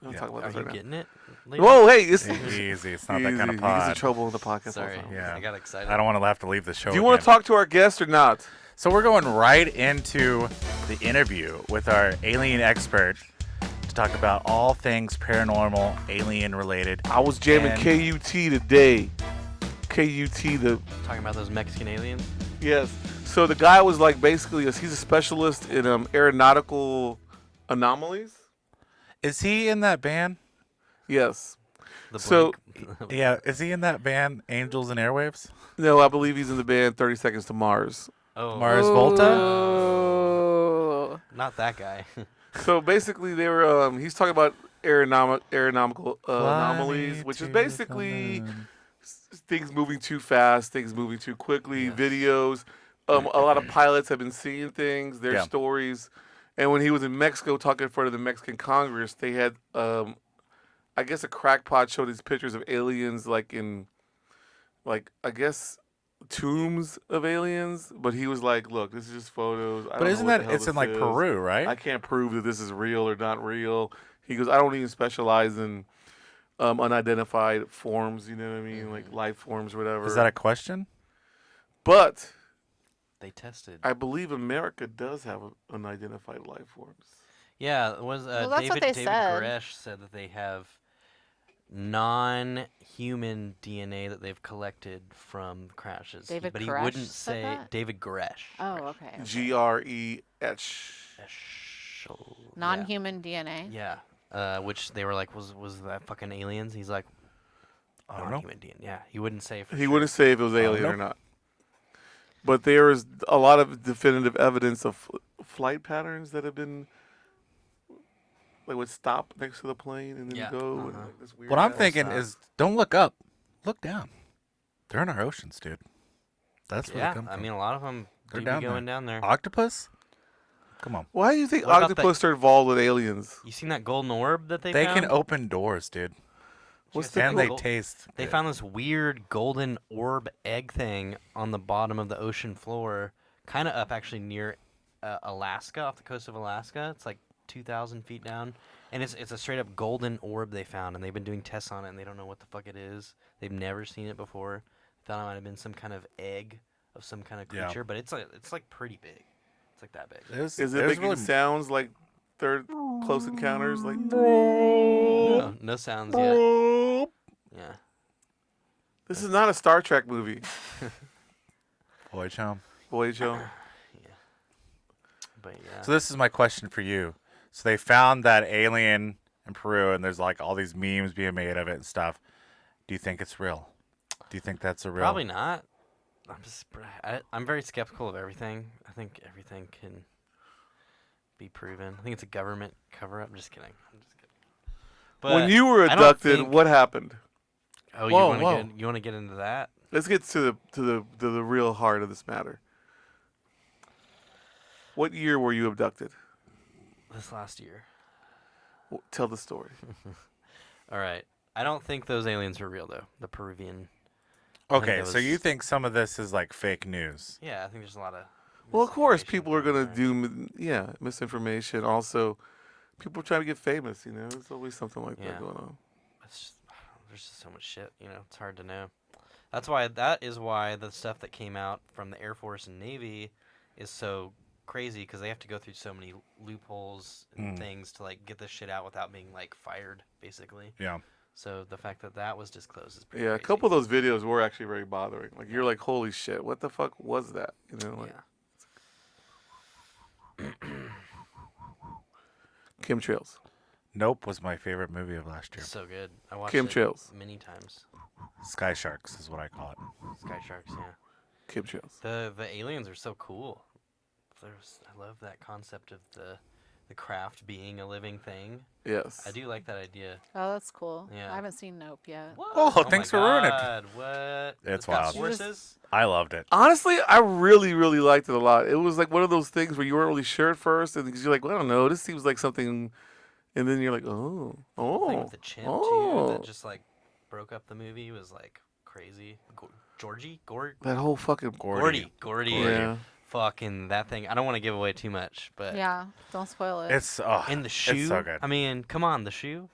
Don't Yeah. talk about Are this you right now. getting it? later? Whoa, hey, it's Easy. It's not easy. that kind of He gets in pod. trouble in the podcast. all the Sorry. time. Yeah. I got excited. I don't want to have to leave the show. Do you want to again. talk to our guest or not? So we're going right into the interview with our alien expert to talk about all things paranormal, alien related. I was jamming And- KUT today. KUT, the Talking about those Mexican aliens. yes. So the guy was like basically he's a specialist in aeronautical anomalies. Is he in that band? Yes. The So- Blink- Yeah, is he in that band Angels and Airwaves? No, I believe he's in the band 30 Seconds to Mars. oh, Mars Volta? Oh. not that guy. So basically, they were he's talking about aeronautical anomalies, Fly which is to basically the moon. things moving too fast, things moving too quickly, videos. A lot of pilots have been seeing things, their Yeah. stories. And when he was in Mexico talking in front of the Mexican Congress, they had, I guess, a crackpot showed these pictures of aliens, like in, like I guess, tombs of aliens. But he was like, "Look, this is just photos." I But don't isn't know what that the hell it's in this like is. Peru, right? I can't prove that this is real or not real. He goes, I don't even specialize in unidentified forms, you know what I mean? Like life forms or whatever. Is that a question? But They tested. I believe America does have unidentified life forms. Yeah, it was Well, that's what they David said. Koresh said that they have non-human DNA that they've collected from crashes. David but he Koresh wouldn't said say that? David Koresh. Oh, okay. GREH. Koresh. Non-human DNA. Yeah. Which they were like, was that fucking aliens? He's like, I don't know. non-human DNA. Yeah, he wouldn't say for He sure. wouldn't say if it was alien nope. or not. But there is a lot of definitive evidence of flight patterns that have been, like, would stop next to the plane and then Yeah, go. And, uh-huh. like, this weird What I'm pattern. thinking is, don't look up, look down. They're in our oceans, dude. That's where they Yeah, come I from. mean, a lot of them They're do down be there. going down there. Octopus? Come on. Why do you think What about octopus are involved with aliens? You seen that golden orb that they They found? can open doors, dude. What's Check the out And the they gold- taste. They good. found this weird golden orb egg thing on the bottom of the ocean floor, kind of up actually near Alaska, off the coast of Alaska. It's like 2,000 feet down, and it's a straight up golden orb they found, and they've been doing tests on it, and they don't know what the fuck it is. They've never seen it before. Thought it might have been some kind of egg of some kind of Yeah. creature, but it's like pretty big. It's like that big. Is it was making really sounds like third Close Encounters? Like, No sounds yet. Yeah. this is not a Star Trek movie. boy chum. Boy, Joe. But yeah. So this is my question for you. So they found that alien in Peru, and there's like all these memes being made of it and stuff. Do you think it's real? Do you think that's a real? Probably not. I'm very skeptical of everything. I think everything can be proven. I think it's a government cover-up. Just kidding. I'm just kidding. But When you were I don't abducted, think- what happened? Oh, Whoa, you whoa. want to get into that? Let's get to the real heart of this matter. What year were you abducted? This last year. Tell the story. All right. I don't think those aliens are real though. The Peruvian. Okay, it so you was- think some of this is like fake news? Yeah, I think there's a lot of. Well, of course, misinformation people are going gonna there. do misinformation. Also, people trying to get famous. You know, there's always something like Yeah. that going on. It's just, there's just so much shit. It's hard to know. That is why the stuff that came out from the Air Force and Navy is so crazy because they have to go through so many loopholes and things to like get this shit out without being like fired, basically. Yeah. So the fact that that was disclosed is pretty Yeah, a crazy. couple of those videos were actually very bothering. Like you're like, holy shit, what the fuck was that? You know, like Yeah. chemtrails. Nope was my favorite movie of last year. So good. I watched Chemtrails. it many times. Sky Sharks is what I call it. Sky Sharks, yeah. Chemtrails. The aliens are so cool. I love that concept of the craft being a living thing. Yes. I do like that idea. Oh, that's cool. Yeah. I haven't seen Nope yet. Oh, thanks my for ruining it. God, what? It's got wild. Horses? I loved it. Honestly, I really, really liked it a lot. It was like one of those things where you weren't really sure at first, and because you're like, well, I don't know, this seems like something, and then you're like, The thing oh, with the chimp too oh. that just like broke up the movie was like crazy. Gordy. That whole fucking Gordy. yeah. Fucking that thing. I don't want to give away too much, but Yeah, don't spoil it. It's in the shoe. It's so good. I mean, come on, the shoe.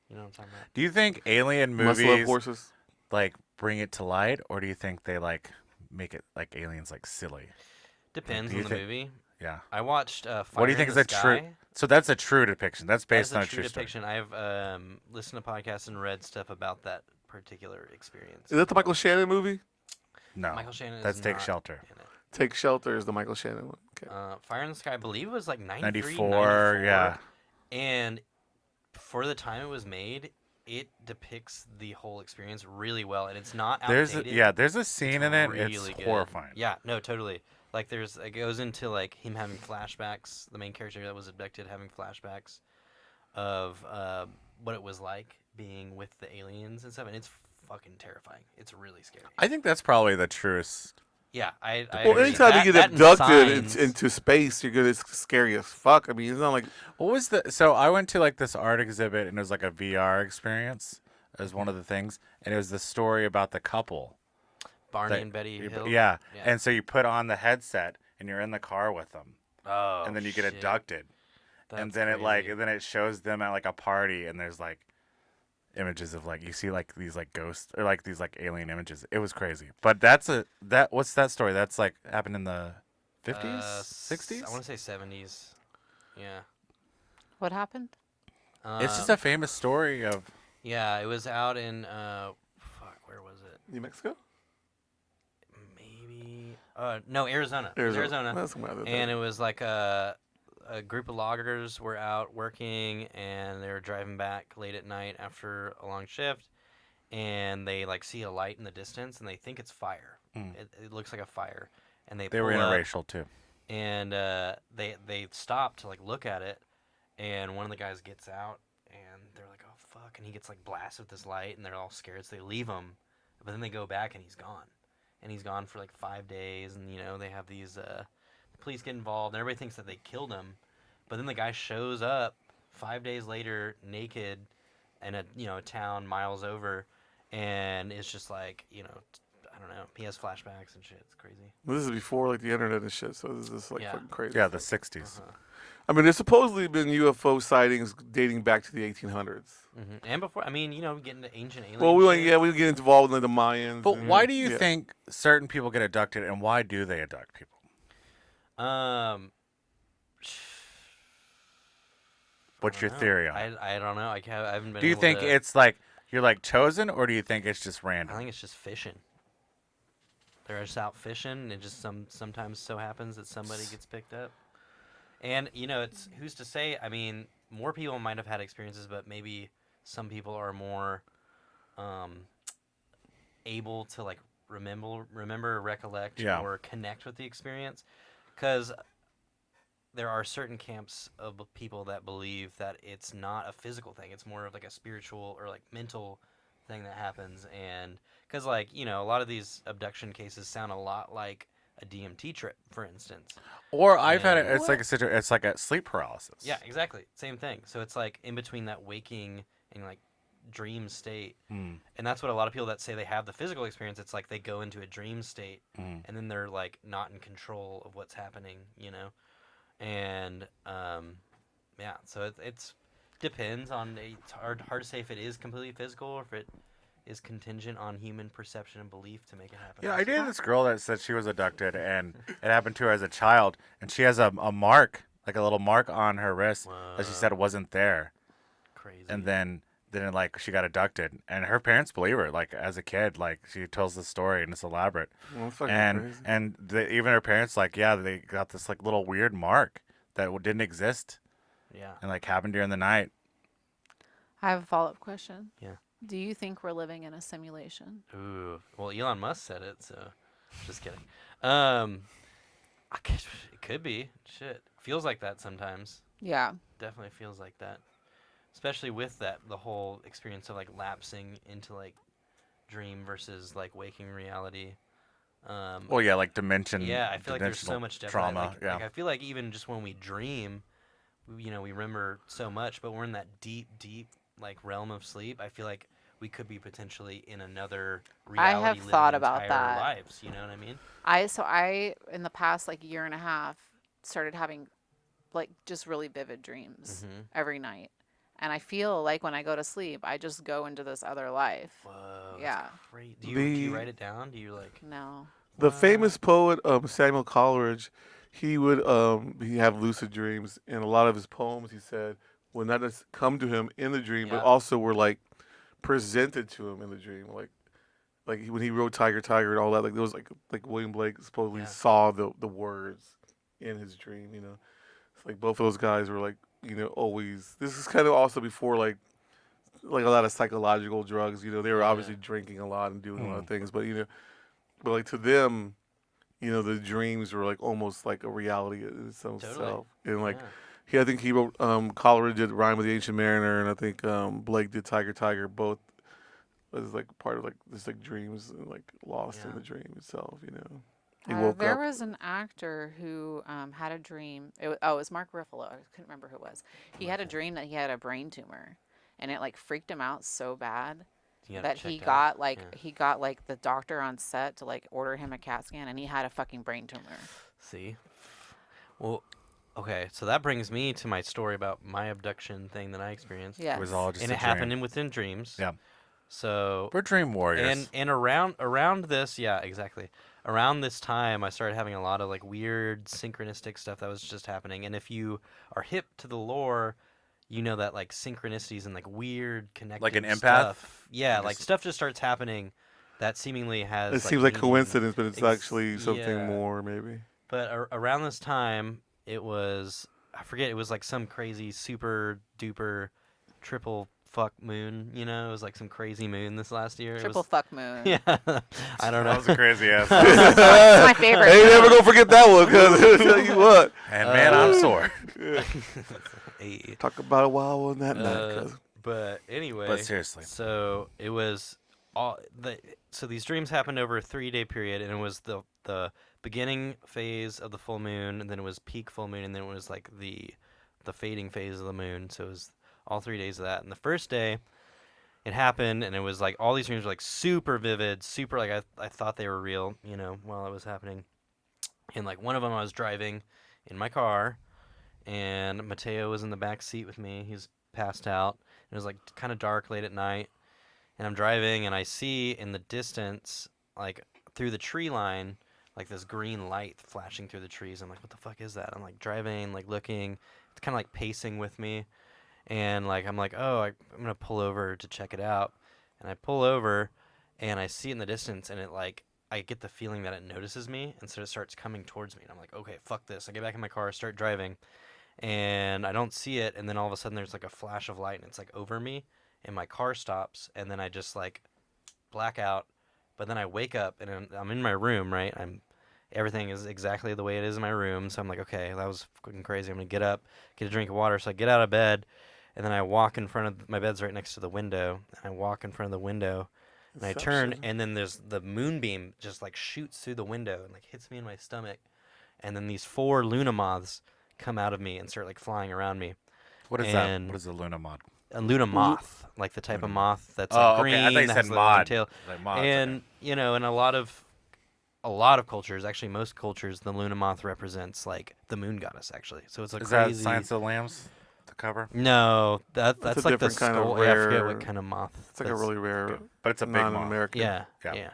You know what I'm talking about? Do you think alien Must love movies horses. like bring it to light, or do you think they like make it like aliens like silly? Depends do on you the think- movie. Yeah. I watched Fire What do you in think is the a true? Sky. So that's a true depiction. That's That is based on a true story. depiction. I've listened to podcasts and read stuff about that particular experience. Is that the Michael Shannon movie? No, Michael Shannon that's is Take not Shelter. in it. Take Shelter is the Michael Shannon one. Okay. Fire in the Sky, I believe it was like 93, 94, 94. yeah. And for the time it was made, it depicts the whole experience really well, and it's not outdated. There's a scene in it. It's really good. horrifying. Yeah, no, totally. Like it goes into like him having flashbacks. The main character that was abducted having flashbacks of what it was like being with the aliens and stuff, and it's fucking terrifying. It's really scary. I think that's probably the truest. Yeah, I Well, agree. anytime That- you that get and abducted Signs. into space, it's scary as fuck. I mean, it's not like What was the? So I went to like this art exhibit, and it was like a VR experience as one of the things, and it was the story about the couple. Barney that- and Betty Hill. Yeah. Yeah. And so you put on the headset, and you're in the car with them, Oh, and then you get shit. abducted, and That's then crazy. it shows them at like a party, and there's like images of like you see like these like ghosts or like these like alien images. It was crazy. But what's that story? That's like happened in the 50s, 60s. I want to say 70s. Yeah. What happened? It's just a famous story of. Yeah, it was out in where was it? New Mexico. Maybe no, Arizona. It was Arizona. That's what I thought. And it was like a group of loggers were out working, and they were driving back late at night after a long shift, and they like see a light in the distance, and they think it's fire. It looks like a fire, and They pull were up, interracial too. and they stop to like look at it, and one of the guys gets out, and they're like, oh fuck, and he gets like blasted with this light, and they're all scared, so they leave him, but then they go back, and he's gone for like 5 days, and they have these police get involved, and everybody thinks that they killed him, but then the guy shows up 5 days later, naked, in a town miles over, and it's just like I don't know. He has flashbacks and shit. It's crazy. This is before like the internet and shit, so this is just like Yeah. fucking crazy. Yeah, the 60s. I mean, there's supposedly been UFO sightings dating back to the 1800s. And before, I mean, get into ancient aliens. Well, we get involved in the Mayans. But and- why do you yeah. think certain people get abducted, and why do they abduct people? What's your theory on it? I don't know. I haven't been. Do you able think to, it's like you're like chosen, or do you think it's just I random? think it's just fishing. They're just out fishing. It just sometimes so happens that somebody gets picked up. And it's who's to say? I mean, more people might have had experiences, but maybe some people are more able to like remember, recollect, Yeah. or connect with the experience, because there are certain camps of people that believe that it's not a physical thing; it's more of like a spiritual or like mental thing that happens. And because a lot of these abduction cases sound a lot like a DMT trip, for instance. Or I've had it. And- It's like a sleep paralysis. Yeah, exactly. Same thing. So it's like in between that waking and like dream state. Mm. And that's what a lot of people that say they have the physical experience, it's like they go into a dream state Mm. and then they're like not in control of what's happening, And yeah, so it's depends on it's hard to say if it is completely physical or if it is contingent on human perception and belief to make it happen. Yeah, I dated this girl that said she was abducted, and it happened to her as a child, and she has a mark, like a little mark on her wrist that she said wasn't there, Crazy. and then like she got abducted, and her parents believe her. Like as a kid, like she tells the story and it's elaborate, Well, that's fucking and crazy. and even her parents like they got this like little weird mark that didn't exist Yeah. and like happened during the night. I have a follow-up question. Yeah. Do you think we're living in a simulation? Ooh. Well, Elon Musk said it, so just kidding. It could be. Shit. Feels like that sometimes. Yeah. Definitely feels like that. Especially with the whole experience of like lapsing into like dream versus like waking reality. Well, yeah, like dimension. Yeah, I feel like there's so dimensional much depth. trauma. Like, yeah. like I feel like even just when we dream, we remember so much, but we're in that deep like realm of sleep. I feel like we could be potentially in another reality. have living thought about entire that. Lives, you know what I mean? I in the past like year and a half started having like just really vivid dreams Mhm. every night. And I feel like when I go to sleep, I just go into this other life. Whoa. Yeah. That's crazy. Do you The- write it down? Do you like? No. The What? famous poet Samuel Coleridge, he would he have lucid dreams, and a lot of his poems he said would not just come to him in the dream, Yeah. but also were like presented to him in the dream, like when he wrote Tiger Tiger and all that. Like there was like William Blake supposedly Yeah. saw the words in his dream. It's like both of those guys were like always. This is kind of also before like a lot of psychological drugs. They were Yeah. obviously drinking a lot and doing a lot of things, but but like to them, the dreams were like almost like a reality in its own Totally. self. And like Yeah. I think he wrote Coleridge did Rhyme with the Ancient Mariner, and I think Blake did Tiger Tiger. Both was like part of like this like dreams and like lost in Yeah. the dream itself. He woke There up. was an actor who had a dream. It was Mark Ruffalo. I couldn't remember who it was. He had a dream that he had a brain tumor, and it like freaked him out so bad You got that it he checked got out? like Yeah. he got like the doctor on set to like order him a CAT scan, and he had a fucking brain tumor. See? Well, okay, so that brings me to my story about my abduction thing that I experienced. Yes. It was all just And a it dream. happened within dreams. Yeah. So We're dream warriors. and around this, yeah, exactly. Around this time, I started having a lot of like weird synchronistic stuff that was just happening. And if you are hip to the lore, you know that like synchronicities and like weird connected Like an empath? stuff. Yeah, Like like s- stuff just starts happening that seemingly has. It seems like meaning. coincidence, but it's Ex- actually something yeah. more maybe. But around this time, it was I forget. It was like some crazy super duper triple fuck moon. It was like some crazy moon this last year. Triple It fuck moon. was, yeah, I don't know. That was a crazy ass. It's my favorite. Hey, never gonna forget that one, cause I'll tell you what. And man, I'm sore. Hey. Talk about a wild one that night, Uh, cuz. But anyway, But seriously. so it was so these dreams happened over a 3-day period, and it was the beginning phase of the full moon, and then it was peak full moon, and then it was like the fading phase of the moon. So it was all 3 days of that. And the first day, it happened, and it was like all these dreams were like super vivid, super like I thought they were real, while it was happening. And like one of them, I was driving in my car, and Mateo was in the back seat with me. He's passed out. It was like kind of dark late at night, and I'm driving, and I see in the distance, like through the tree line, like this green light flashing through the trees. I'm like, what the fuck is that? I'm like driving, like looking. It's kind of like pacing with me, and like I'm like, oh, I'm gonna pull over to check it out, and I pull over, and I see it in the distance, and it like I get the feeling that it notices me, and so it starts coming towards me, and I'm like, okay, fuck this. I get back in my car, start driving, and I don't see it, and then all of a sudden there's like a flash of light, and it's like over me, and my car stops, and then I just like black out, but then I wake up, and I'm in my room, right? Everything is exactly the way it is in my room, so I'm like, okay, that was fucking crazy. I'm gonna get up, get a drink of water, so I get out of bed, and then I walk in front of my bed's right next to the window, and I walk in front of the window, and I turn, Inception. and then there's the moonbeam just like shoots through the window and like hits me in my stomach, and then these 4 Luna moths come out of me and start like flying around me. What is that? And What is the Luna mod? a Luna moth, like the type Luna of moth. moth that's like Oh, green, okay. I thought you that said has the long mod. tail. Like mods. And in a lot of cultures, actually most cultures, the Luna moth represents like the moon goddess actually. So it's a Is that crazy. Science of the Lambs? The cover? No, That's that's a like the different kind of skull. Yeah, I forget rare. what kind of moth. It's like a that's- really rare, Okay. But it's a big not an moth. American. Yeah, Yeah. yeah.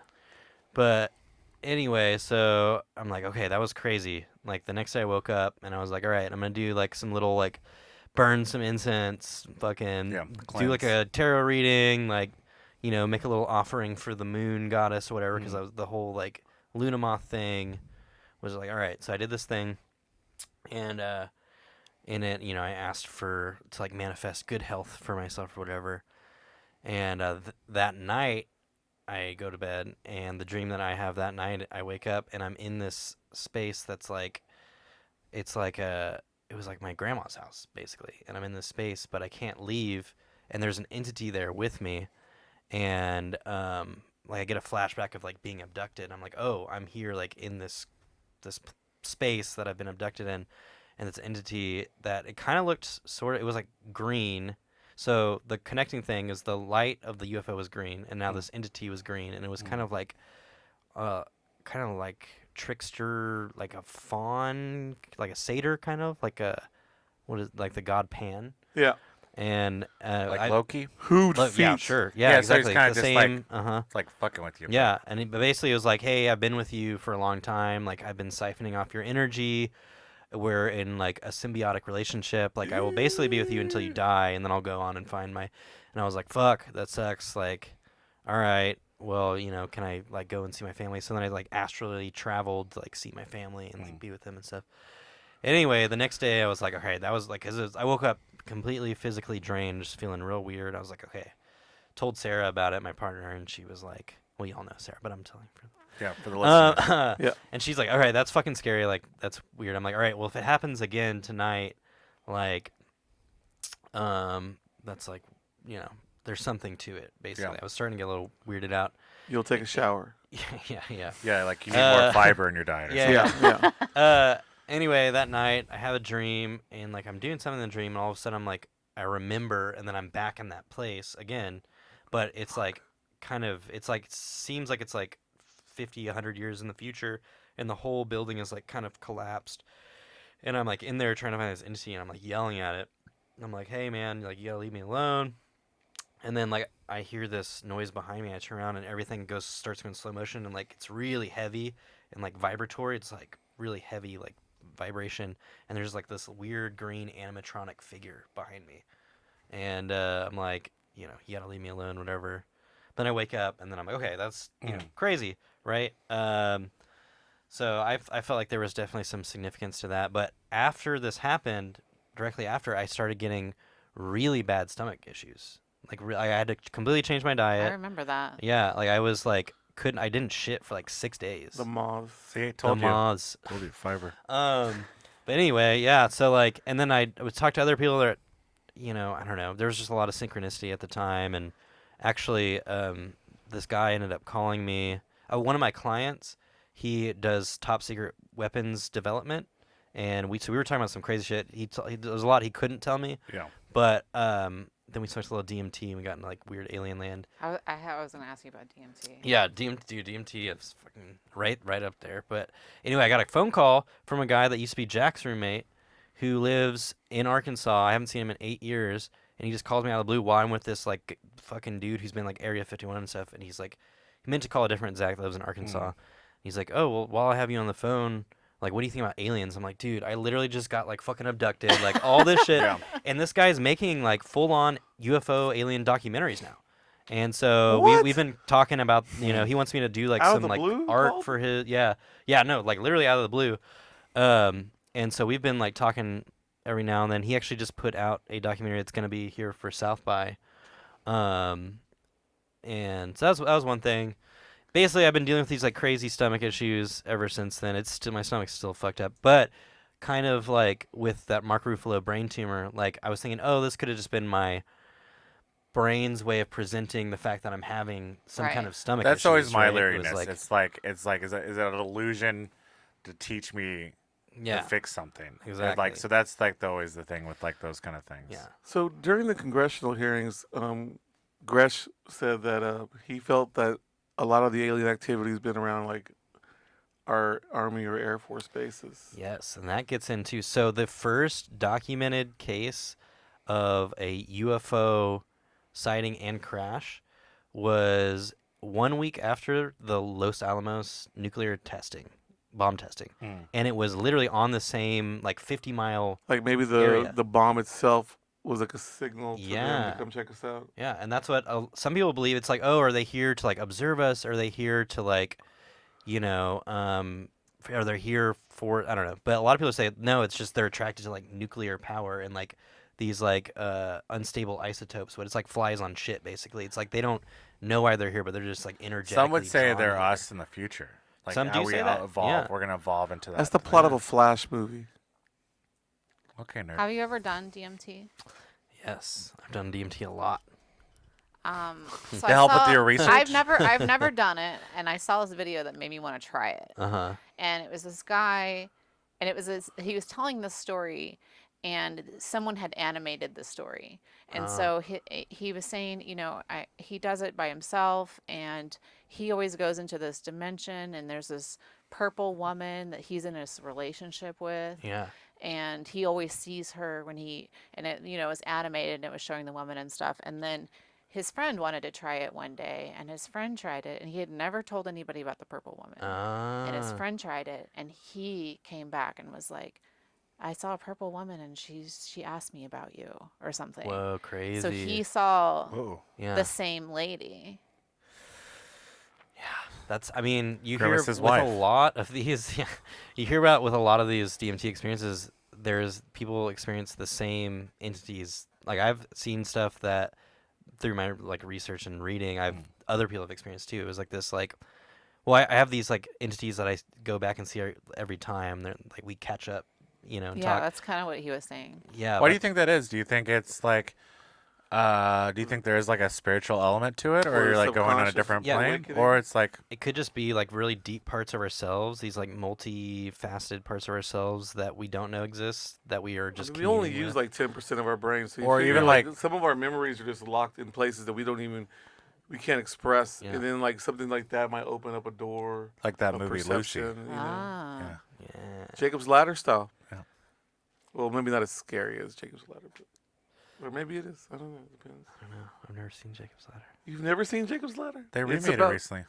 But anyway, so I'm like, okay, that was crazy. Like the next day I woke up and I was like, all right, I'm gonna do like some little like burn some incense, fucking Yeah, do like cleanse. a tarot reading, like make a little offering for the moon goddess or whatever, because Mhm. I was the whole like Luna moth thing was like, all right. So I did this thing, and in it, I asked to like manifest good health for myself or whatever. And that night, I go to bed, and the dream that I have that night, I wake up and I'm in this space that's like, it's like it was like my grandma's house basically, and I'm in this space, but I can't leave, and there's an entity there with me, and like I get a flashback of like being abducted. I'm like, oh, I'm here like in this space that I've been abducted in, and this entity that it kind of looked sort of, it was like green. So the connecting thing is the light of the UFO was green, and now this entity was green, and it was kind of like, uh, kind of like trickster, like a fawn, like a satyr, kind of like a what is like the god Pan, Yeah. and Like I Loki? Hood feet. yeah, sure, yeah, Yeah, so he's exactly, kinda the just same, like- It's like fucking with you. yeah, and but basically it was like, hey, I've been with you for a long time. Like I've been siphoning off your energy. We're in like a symbiotic relationship. Like I will basically be with you until you die, and then I'll go on and find my. And I was like, fuck, that sucks. Like, all right, well, can I like go and see my family? So then I like astrally traveled to like see my family and like be with them and stuff. Anyway, the next day I was like, okay, that was like, I woke up completely physically drained, just feeling real weird. I was like, okay. Told Sarah about it, my partner, and she was like, well, you all know Sarah, but I'm telling you. Yeah, for the listeners. Yeah. And she's like, all right, that's fucking scary. Like, that's weird. I'm like, all right, well, if it happens again tonight, like, that's like, there's something to it, basically. Yeah. I was starting to get a little weirded out. You'll take a shower. Yeah. Yeah, like you need more fiber in your diet. Or Yeah, something. Yeah. Anyway, that night, I have a dream, and, like, I'm doing something in the dream, and all of a sudden I'm like, I remember, and then I'm back in that place again. But it's like, it's like, seems like it's like 50, 100 years in the future, and the whole building is like kind of collapsed. And I'm like in there trying to find this entity, and I'm like yelling at it. And I'm like, hey man, like you gotta leave me alone. And then like I hear this noise behind me. I turn around and everything starts going slow motion, and like it's really heavy and like vibratory. It's like really heavy like vibration, and there's like this weird green animatronic figure behind me. And I'm like, you gotta leave me alone, whatever. Then I wake up, and then I'm like, okay, that's crazy, right? So I felt like there was definitely some significance to that. But after this happened, directly after, I started getting really bad stomach issues. Like I had to completely change my I diet. remember that. Yeah, like I was like I didn't shit for like 6 days. The moths. See, The told you. moths. Told you, fiber. But anyway, yeah. So like, and then I would talk to other people that, I don't know. There was just a lot of synchronicity at the time, and actually, this guy ended up calling me. One of my clients, he does top secret weapons development, and we were talking about some crazy shit. There was a lot he couldn't tell me, Yeah. but then we switched a little DMT and we got into like weird alien land. I was gonna ask you about DMT. Yeah, DMT is fucking right up there. But anyway, I got a phone call from a guy that used to be Jack's roommate, who lives in Arkansas. I haven't seen him in 8 years, and he just calls me out of the blue while I'm with this like fucking dude who's been like Area 51 and stuff. And he's like, he meant to call a different Zach that lives in Arkansas. He's like, oh well, while I have you on the phone, like, what do you think about aliens? I'm like, dude, I literally just got like fucking abducted, like all this shit. Yeah. And this guy's making like full on UFO alien documentaries now. And so What? we've been talking about, you know, he wants me to do like Out of some the like blue, art Paul? for his, no, like literally out of the blue. And so we've been like talking every now and then. He actually just put out a documentary that's going to be here for South by. And so that was one thing. Basically, I've been dealing with these like crazy stomach issues ever since then. It's still, my stomach's still fucked up, but kind of like with that Mark Ruffalo brain tumor, like I was thinking, oh, this could have just been my brain's way of presenting the fact that I'm having some kind Right. of stomach That's issues. always my right? It was leeriness. It's like is it an illusion to teach me yeah, to fix something? exactly. Like so that's like always the thing with like those kind of things. yeah. So during the congressional hearings, Gresh said that he felt that a lot of the alien activity has been around like our Army or Air Force bases. Yes, and that gets into so the first documented case of a UFO sighting and crash was 1 week after the Los Alamos nuclear testing, bomb testing, and it was literally on the same like 50-mile. Like maybe Area. the bomb itself was like a signal to them Yeah. to come check us out. Yeah, and that's what some people believe. It's like, oh, are they here to like observe us? Are they here to like, you know, are they here for? I don't know. But a lot of people say no. It's just they're attracted to like nuclear power and like these like unstable isotopes. But it's like flies on shit. Basically, it's like they don't know why they're here, but they're just like energetically. Some would say drawn they're here. us in the future. Like Some how do we say that, evolve. yeah. We're gonna evolve into that. That's the plot of Yeah. a Flash movie. Okay, nerd. Have you ever done DMT? Yes, I've done DMT a lot. So To help with your research? I've never done it, and I saw this video that made me want to try it. And it was this guy, and he was telling this story, and someone had animated the story, and so he was saying, you know, he does it by himself, and he always goes into this dimension, and there's this purple woman that he's in this relationship with. Yeah. And he always sees her when and it, you know, was animated and it was showing the woman and stuff. And then his friend wanted to try it one day, and his friend tried it, and he had never told anybody about the purple woman. And his friend tried it, and he came back and was like, I saw a purple woman, and she asked me about you or something. Whoa, crazy. So he saw Whoa. yeah. the same lady. That's, I mean, you Grimace's hear with wife. a lot of these, you hear about with a lot of these DMT experiences, there's people experience the same entities. Like I've seen stuff that through my like research and reading, other people have experienced too. It was like this, like, well, I have these like entities that I go back and see every time. They're like we catch up, you know, and Yeah, talk. that's kind of what he was saying. Yeah. Why do you think that is? Do you think it's like, do you think there is like a spiritual element to it, or Or you're like going on a subconscious different Yeah, plane, awakening? or it's like It could just be like really deep parts of ourselves, these like multi-faceted parts of ourselves that we don't know exist, that we are just we only communing use with. like 10% of our brains. So you Or figure, even, like- some of our memories are just locked in places that we can't express. Yeah. And then like something like that might open up a door that of movie perception. Lucy? You know? Ah. Yeah. Yeah. Jacob's Ladder style. Yeah. Well, maybe not as scary as Jacob's Ladder, but or maybe it is. I don't know. It depends. I don't know. I've never seen Jacob's Ladder. You've never seen Jacob's Ladder? They It's remade it about- recently.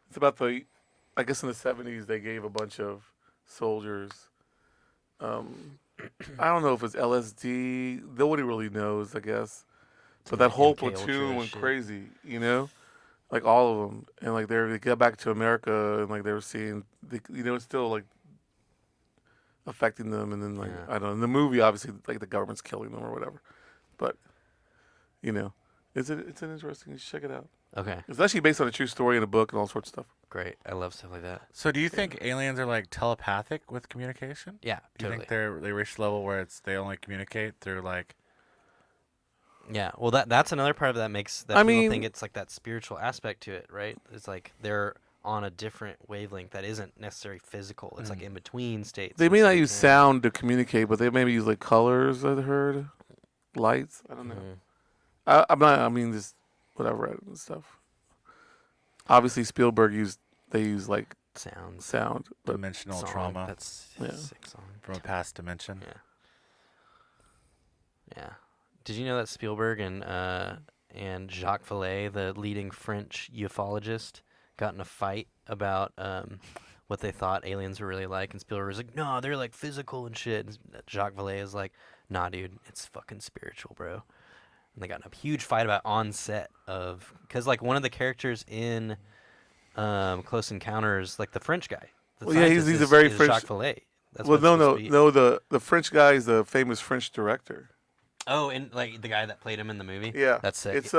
It's about I guess in the 70s they gave a bunch of soldiers. I don't know if it's LSD. Nobody really knows, I guess. But that whole MK Ultra platoon went shit. crazy, you know, like all of them, and like they got back to America, and like they were seeing, it's still like affecting them, and then like Yeah. I don't know. In the movie, obviously, like the government's killing them or whatever, but it's an interesting. You should check it out. Okay, It's actually based on a true story in a book and all sorts of stuff. great. I love stuff like that. So do you think aliens are like telepathic with communication? Yeah, Do you totally. think they reach a level where they only communicate through like? Yeah, well, that's another part of that makes that I people mean- think it's like that spiritual aspect to it, right? It's like they're on a different wavelength that isn't necessarily physical. It's like in between states. They and may so not we use can- sound to communicate, but they maybe use like colors. I've heard lights. I don't know. Mhm. I'm not. I mean, just what I've read and stuff. Obviously, Spielberg they use like Sounds. sound, but Dimensional Song. trauma That's Yeah. sick song. from a past dimension. Yeah. Yeah. Did you know that Spielberg and Jacques Vallée, the leading French ufologist, got in a fight about what they thought aliens were really like, and Spielberg was like, "No, they're like physical and shit." And Jacques Vallée is like, "Nah, dude, it's fucking spiritual, bro." And they got in a huge fight about on set of because like one of the characters in Close Encounters, like the French guy, the Well, yeah, he's scientist a is, very is French. Jacques Vallée. That's Well, what's no, supposed no, to be. no. The French guy is the famous French director. Oh, and like the guy that played him in the movie. Yeah, That's sick. it's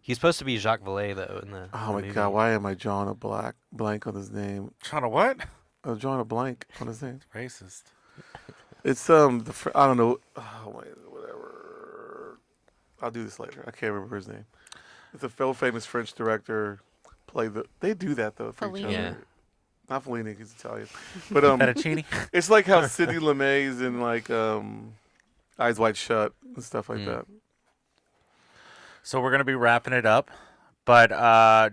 He's supposed to be Jacques Vallée though in the. Oh the my movie. God, why am I drawing a blank on his name? Trying to what? I was drawing a blank on his name. Racist. It's I don't know. Oh wait, whatever. I'll do this later. I can't remember his name. It's a famous French director. They do that though for each Fellini? other. Yeah. Not Fellini, he's Italian. But Fettuccine. it's like how Sidney Lumet's in like Eyes Wide Shut and stuff like that. So we're gonna be wrapping it up, but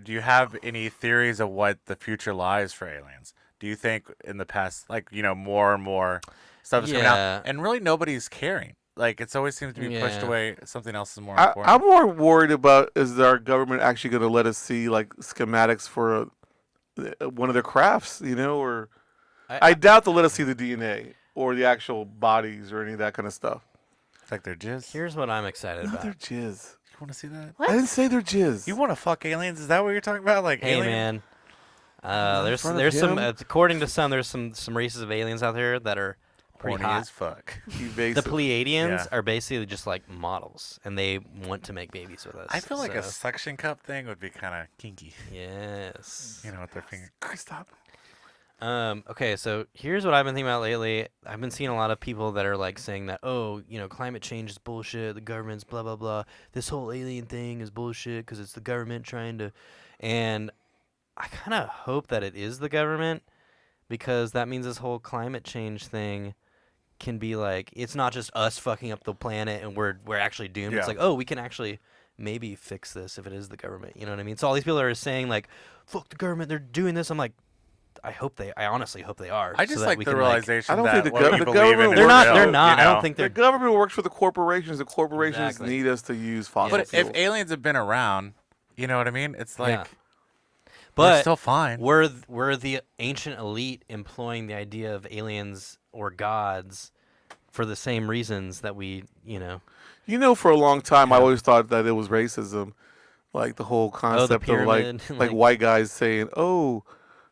do you have any theories of what the future lies for aliens? Do you think in the past, like more and more stuff is coming Yeah. out, and really nobody's caring? Like it always seems to be pushed Yeah. away. Something else is more important. I'm more worried about is our government actually going to let us see like schematics for one of their crafts, or I doubt they'll let us see the DNA or the actual bodies or any of that kind of stuff. It's like they're jizz. Here's what I'm excited No, about. they're jizz. You want to see that? What? I didn't say they're jizz. You want to fuck aliens? Is that what you're talking about? Like Hey alien? man, In front of there's some him? according to some there's some races of aliens out there that are pretty Horny hot. as fuck. The Evasive. Pleiadians Yeah. are basically just like models, and they want to make babies with us. I feel like a so- suction cup thing would be kind of kinky. yes. You know, with their finger. Stop. Okay, so here's what I've been thinking about lately. I've been seeing a lot of people that are like saying that, oh, climate change is bullshit. The government's blah blah blah. This whole alien thing is bullshit because it's the government trying to. And I kind of hope that it is the government, because that means this whole climate change thing can be like it's not just us fucking up the planet and we're actually doomed. Yeah. It's like, oh, we can actually maybe fix this if it is the government. You know what I mean? So all these people are saying like, fuck the government, they're doing this. I'm like, I honestly hope they are. I so just that like we the can, realization I don't that think what the we the believe in government is they're not. real, They're not. you I know? don't think The they're. government works for the corporations. The corporations Exactly. need us to use fossil But fuels. if aliens have been around, you know what I mean? It's like Yeah. we're But still fine. we're the ancient elite employing the idea of aliens or gods for the same reasons that we. For a long time, I Yeah. always thought that it was racism, like the whole concept of pyramid, like like- white guys saying, "Oh,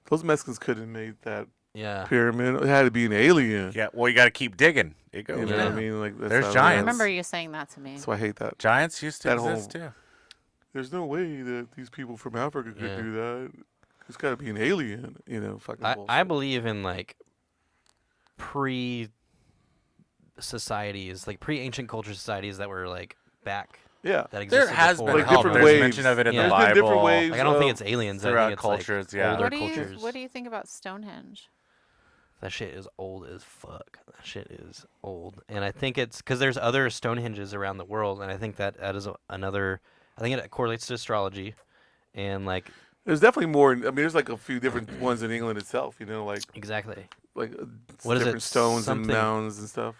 those Mexicans couldn't have made that Yeah. pyramid. It had to be an alien." Yeah, well, you got to keep digging. It goes You know what I down. mean? Like that's There's how it giants. I is. remember you saying that to me. So I hate that. Giants used to That exist whole- too. There's no way that these people from Africa could Yeah. do that. It's got to be an alien. Fucking I bullshit. believe in like pre societies, like pre ancient culture societies that were like back Yeah. that existed. There has before. been Like help. different There's waves. mention of it in Yeah. the There's Bible. been different waves. Like I don't think of- it's aliens. I throughout think it's cultures, like yeah. older What do you cultures. What do you think about Stonehenge? That shit is old as fuck. That shit is old, and I think it's because there's other Stonehenges around the world, and I think that is another. I think it correlates to astrology, and like There's definitely more. I mean, there's like a few different ones in England itself. exactly Like What is different it? stones Something- and mounds and stuff.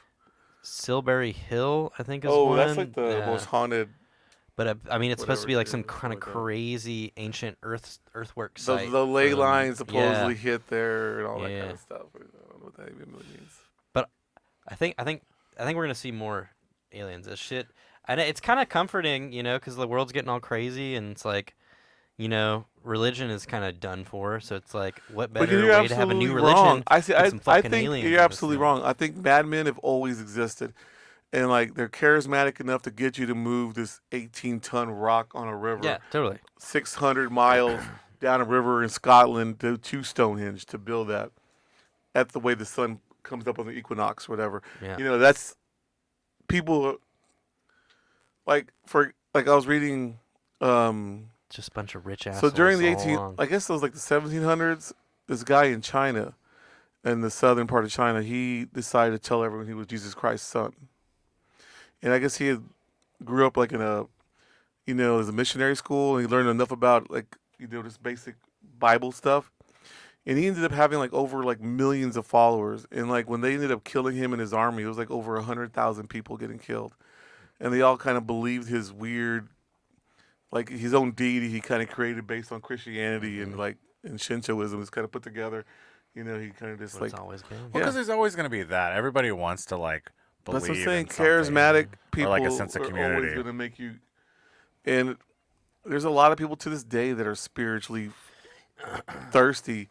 Silbury Hill. I think is Oh, one. that's like the Yeah. most haunted. But I mean, it's supposed to be whatever, like some yeah, kind of something like that. crazy ancient earthwork The, site. the ley from- lines supposedly yeah. hit there and all that kind Yeah. of stuff. I don't know what that even really means. I think we're gonna see more aliens. This shit, and it's kind of comforting, because the world's getting all crazy, and it's like, religion is kind of done for. So it's like, what But better you're way to have a new absolutely religion? wrong. I see. than I, some I fucking think aliens you're in this absolutely thing? wrong. I think madmen have always existed, and like they're charismatic enough to get you to move this 18-ton rock on a river, Yeah, totally. 600 miles down a river in Scotland to Stonehenge to build that. That's the way the sun comes up on the equinox, or whatever. Yeah. That's people. Like I was reading Just a bunch of rich assholes. So during the all 18, along. I guess it was like the 1700s, this guy in China, in the southern part of China, he decided to tell everyone he was Jesus Christ's son. And I guess he had grew up like in a, as a missionary school, and he learned enough about like, this basic Bible stuff. And he ended up having like over like millions of followers. And like when they ended up killing him and his army, it was like over 100,000 people getting killed. And they all kind of believed his weird, like his own deity he kind of created based on Christianity and like and Shintoism is kind of put together. He kind of just What like, it's always been. Well, Yeah. because there's always going to be that. Everybody wants to like believe that's what I'm saying. in something. Charismatic people like a sense of are always community. going to make you. And there's a lot of people to this day that are spiritually thirsty,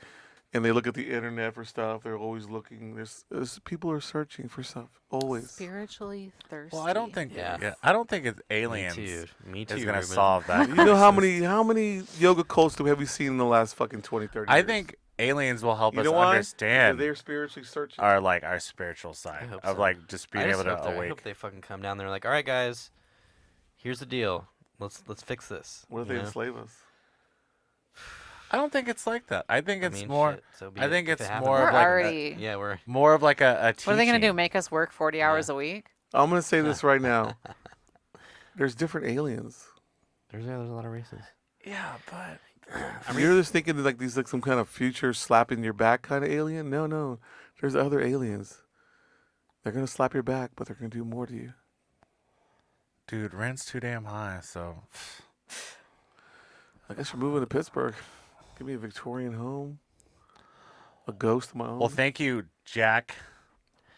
and they look at the internet for stuff. They're always looking. There's people are searching for stuff always. Spiritually thirsty. Well, I don't think. Yeah. I don't think it's aliens Me too. is going to Ruben. solve that. You know how crisis. many yoga cults have we seen in the last fucking 20, 30 I years? think aliens will help You us know why? understand They're spiritually searching. our spiritual I side hope of so. like just being I able just hope to I awake. hope they fucking come down there like, all right, guys, here's the deal. Let's fix this. What if you they know? enslave us? I don't think it's like that. I think I it's mean, more shit, so be I it. think If it's it happens, more We're of like already. yeah, we're more of like a teaching. What are they gonna do? Make us work 40 hours a week? I'm gonna say this right now. There's different aliens. there's a lot of races. Yeah, but You're just thinking like these like some kind of future slapping your back kind of alien. No. There's other aliens. They're gonna slap your back, but they're gonna do more to you. dude, rent's too damn high. So I guess you're moving to Pittsburgh. Give me a Victorian home. A ghost of my own. well, thank you, Jack,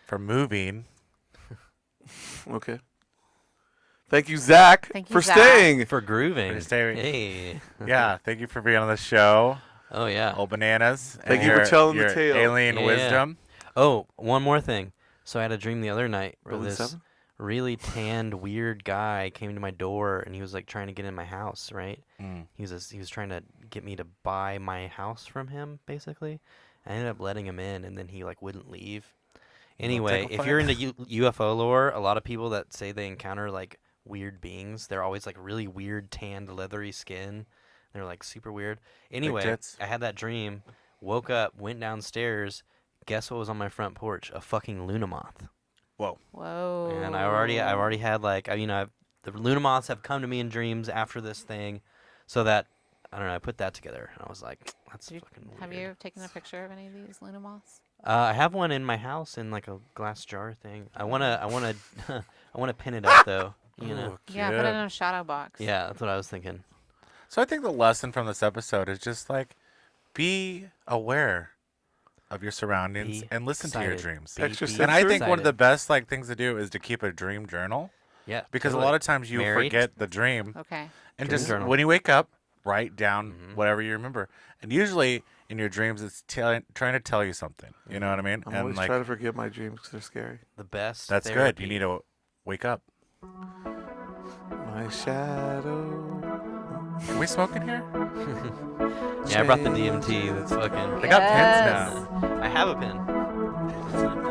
for moving. Okay. Thank you, Zach, Thank you, for Zach. staying. For grooving. For staying. Hey. Yeah, thank you for being on the show. Oh yeah. Oh, bananas. Thank and you for your- telling the your tale. Alien Yeah. wisdom. Oh, one more thing. So I had a dream the other night where Building this 7? really tanned weird guy came to my door and he was like trying to get in my house, right? Mm. He was trying to get me to buy my house from him, basically. I ended up letting him in, and then he like wouldn't leave. Anyway, take a if fight. you're into UFO lore, a lot of people that say they encounter like weird beings, they're always like really weird, tanned, leathery skin. They're like super weird. Anyway, tits. I had that dream, woke up, went downstairs. Guess what was on my front porch? A fucking Luna moth. Whoa. Whoa. And I've already had like, the Luna moths have come to me in dreams after this thing, so that I don't know. I put that together, and I was like, that's fucking weird. Have you taken a picture of any of these Luna moths? I have one in my house in like a glass jar thing. I wanna, I wanna pin it up though. You know. Ooh, Yeah, put it cute. in a shadow box. Yeah, that's what I was thinking. So I think the lesson from this episode is just like be aware of your surroundings Be and listen to your excited. dreams. Be Extra And I think one of the excited. best like things to do is to keep a dream journal Yeah, because totally. a lot of times you Married? forget the dream Okay. and Dream just journal. when you wake up write down Mhm. whatever you remember. And usually in your dreams it's trying to tell you something. You know what I mean? I'm and always like trying to forget my dreams because they're scary. the best. that's good. therapy. You need to wake up. My shadow. Are we smoking here? Yeah, I brought the DMT. That's fucking. They got pins Yes. now. I have a pin.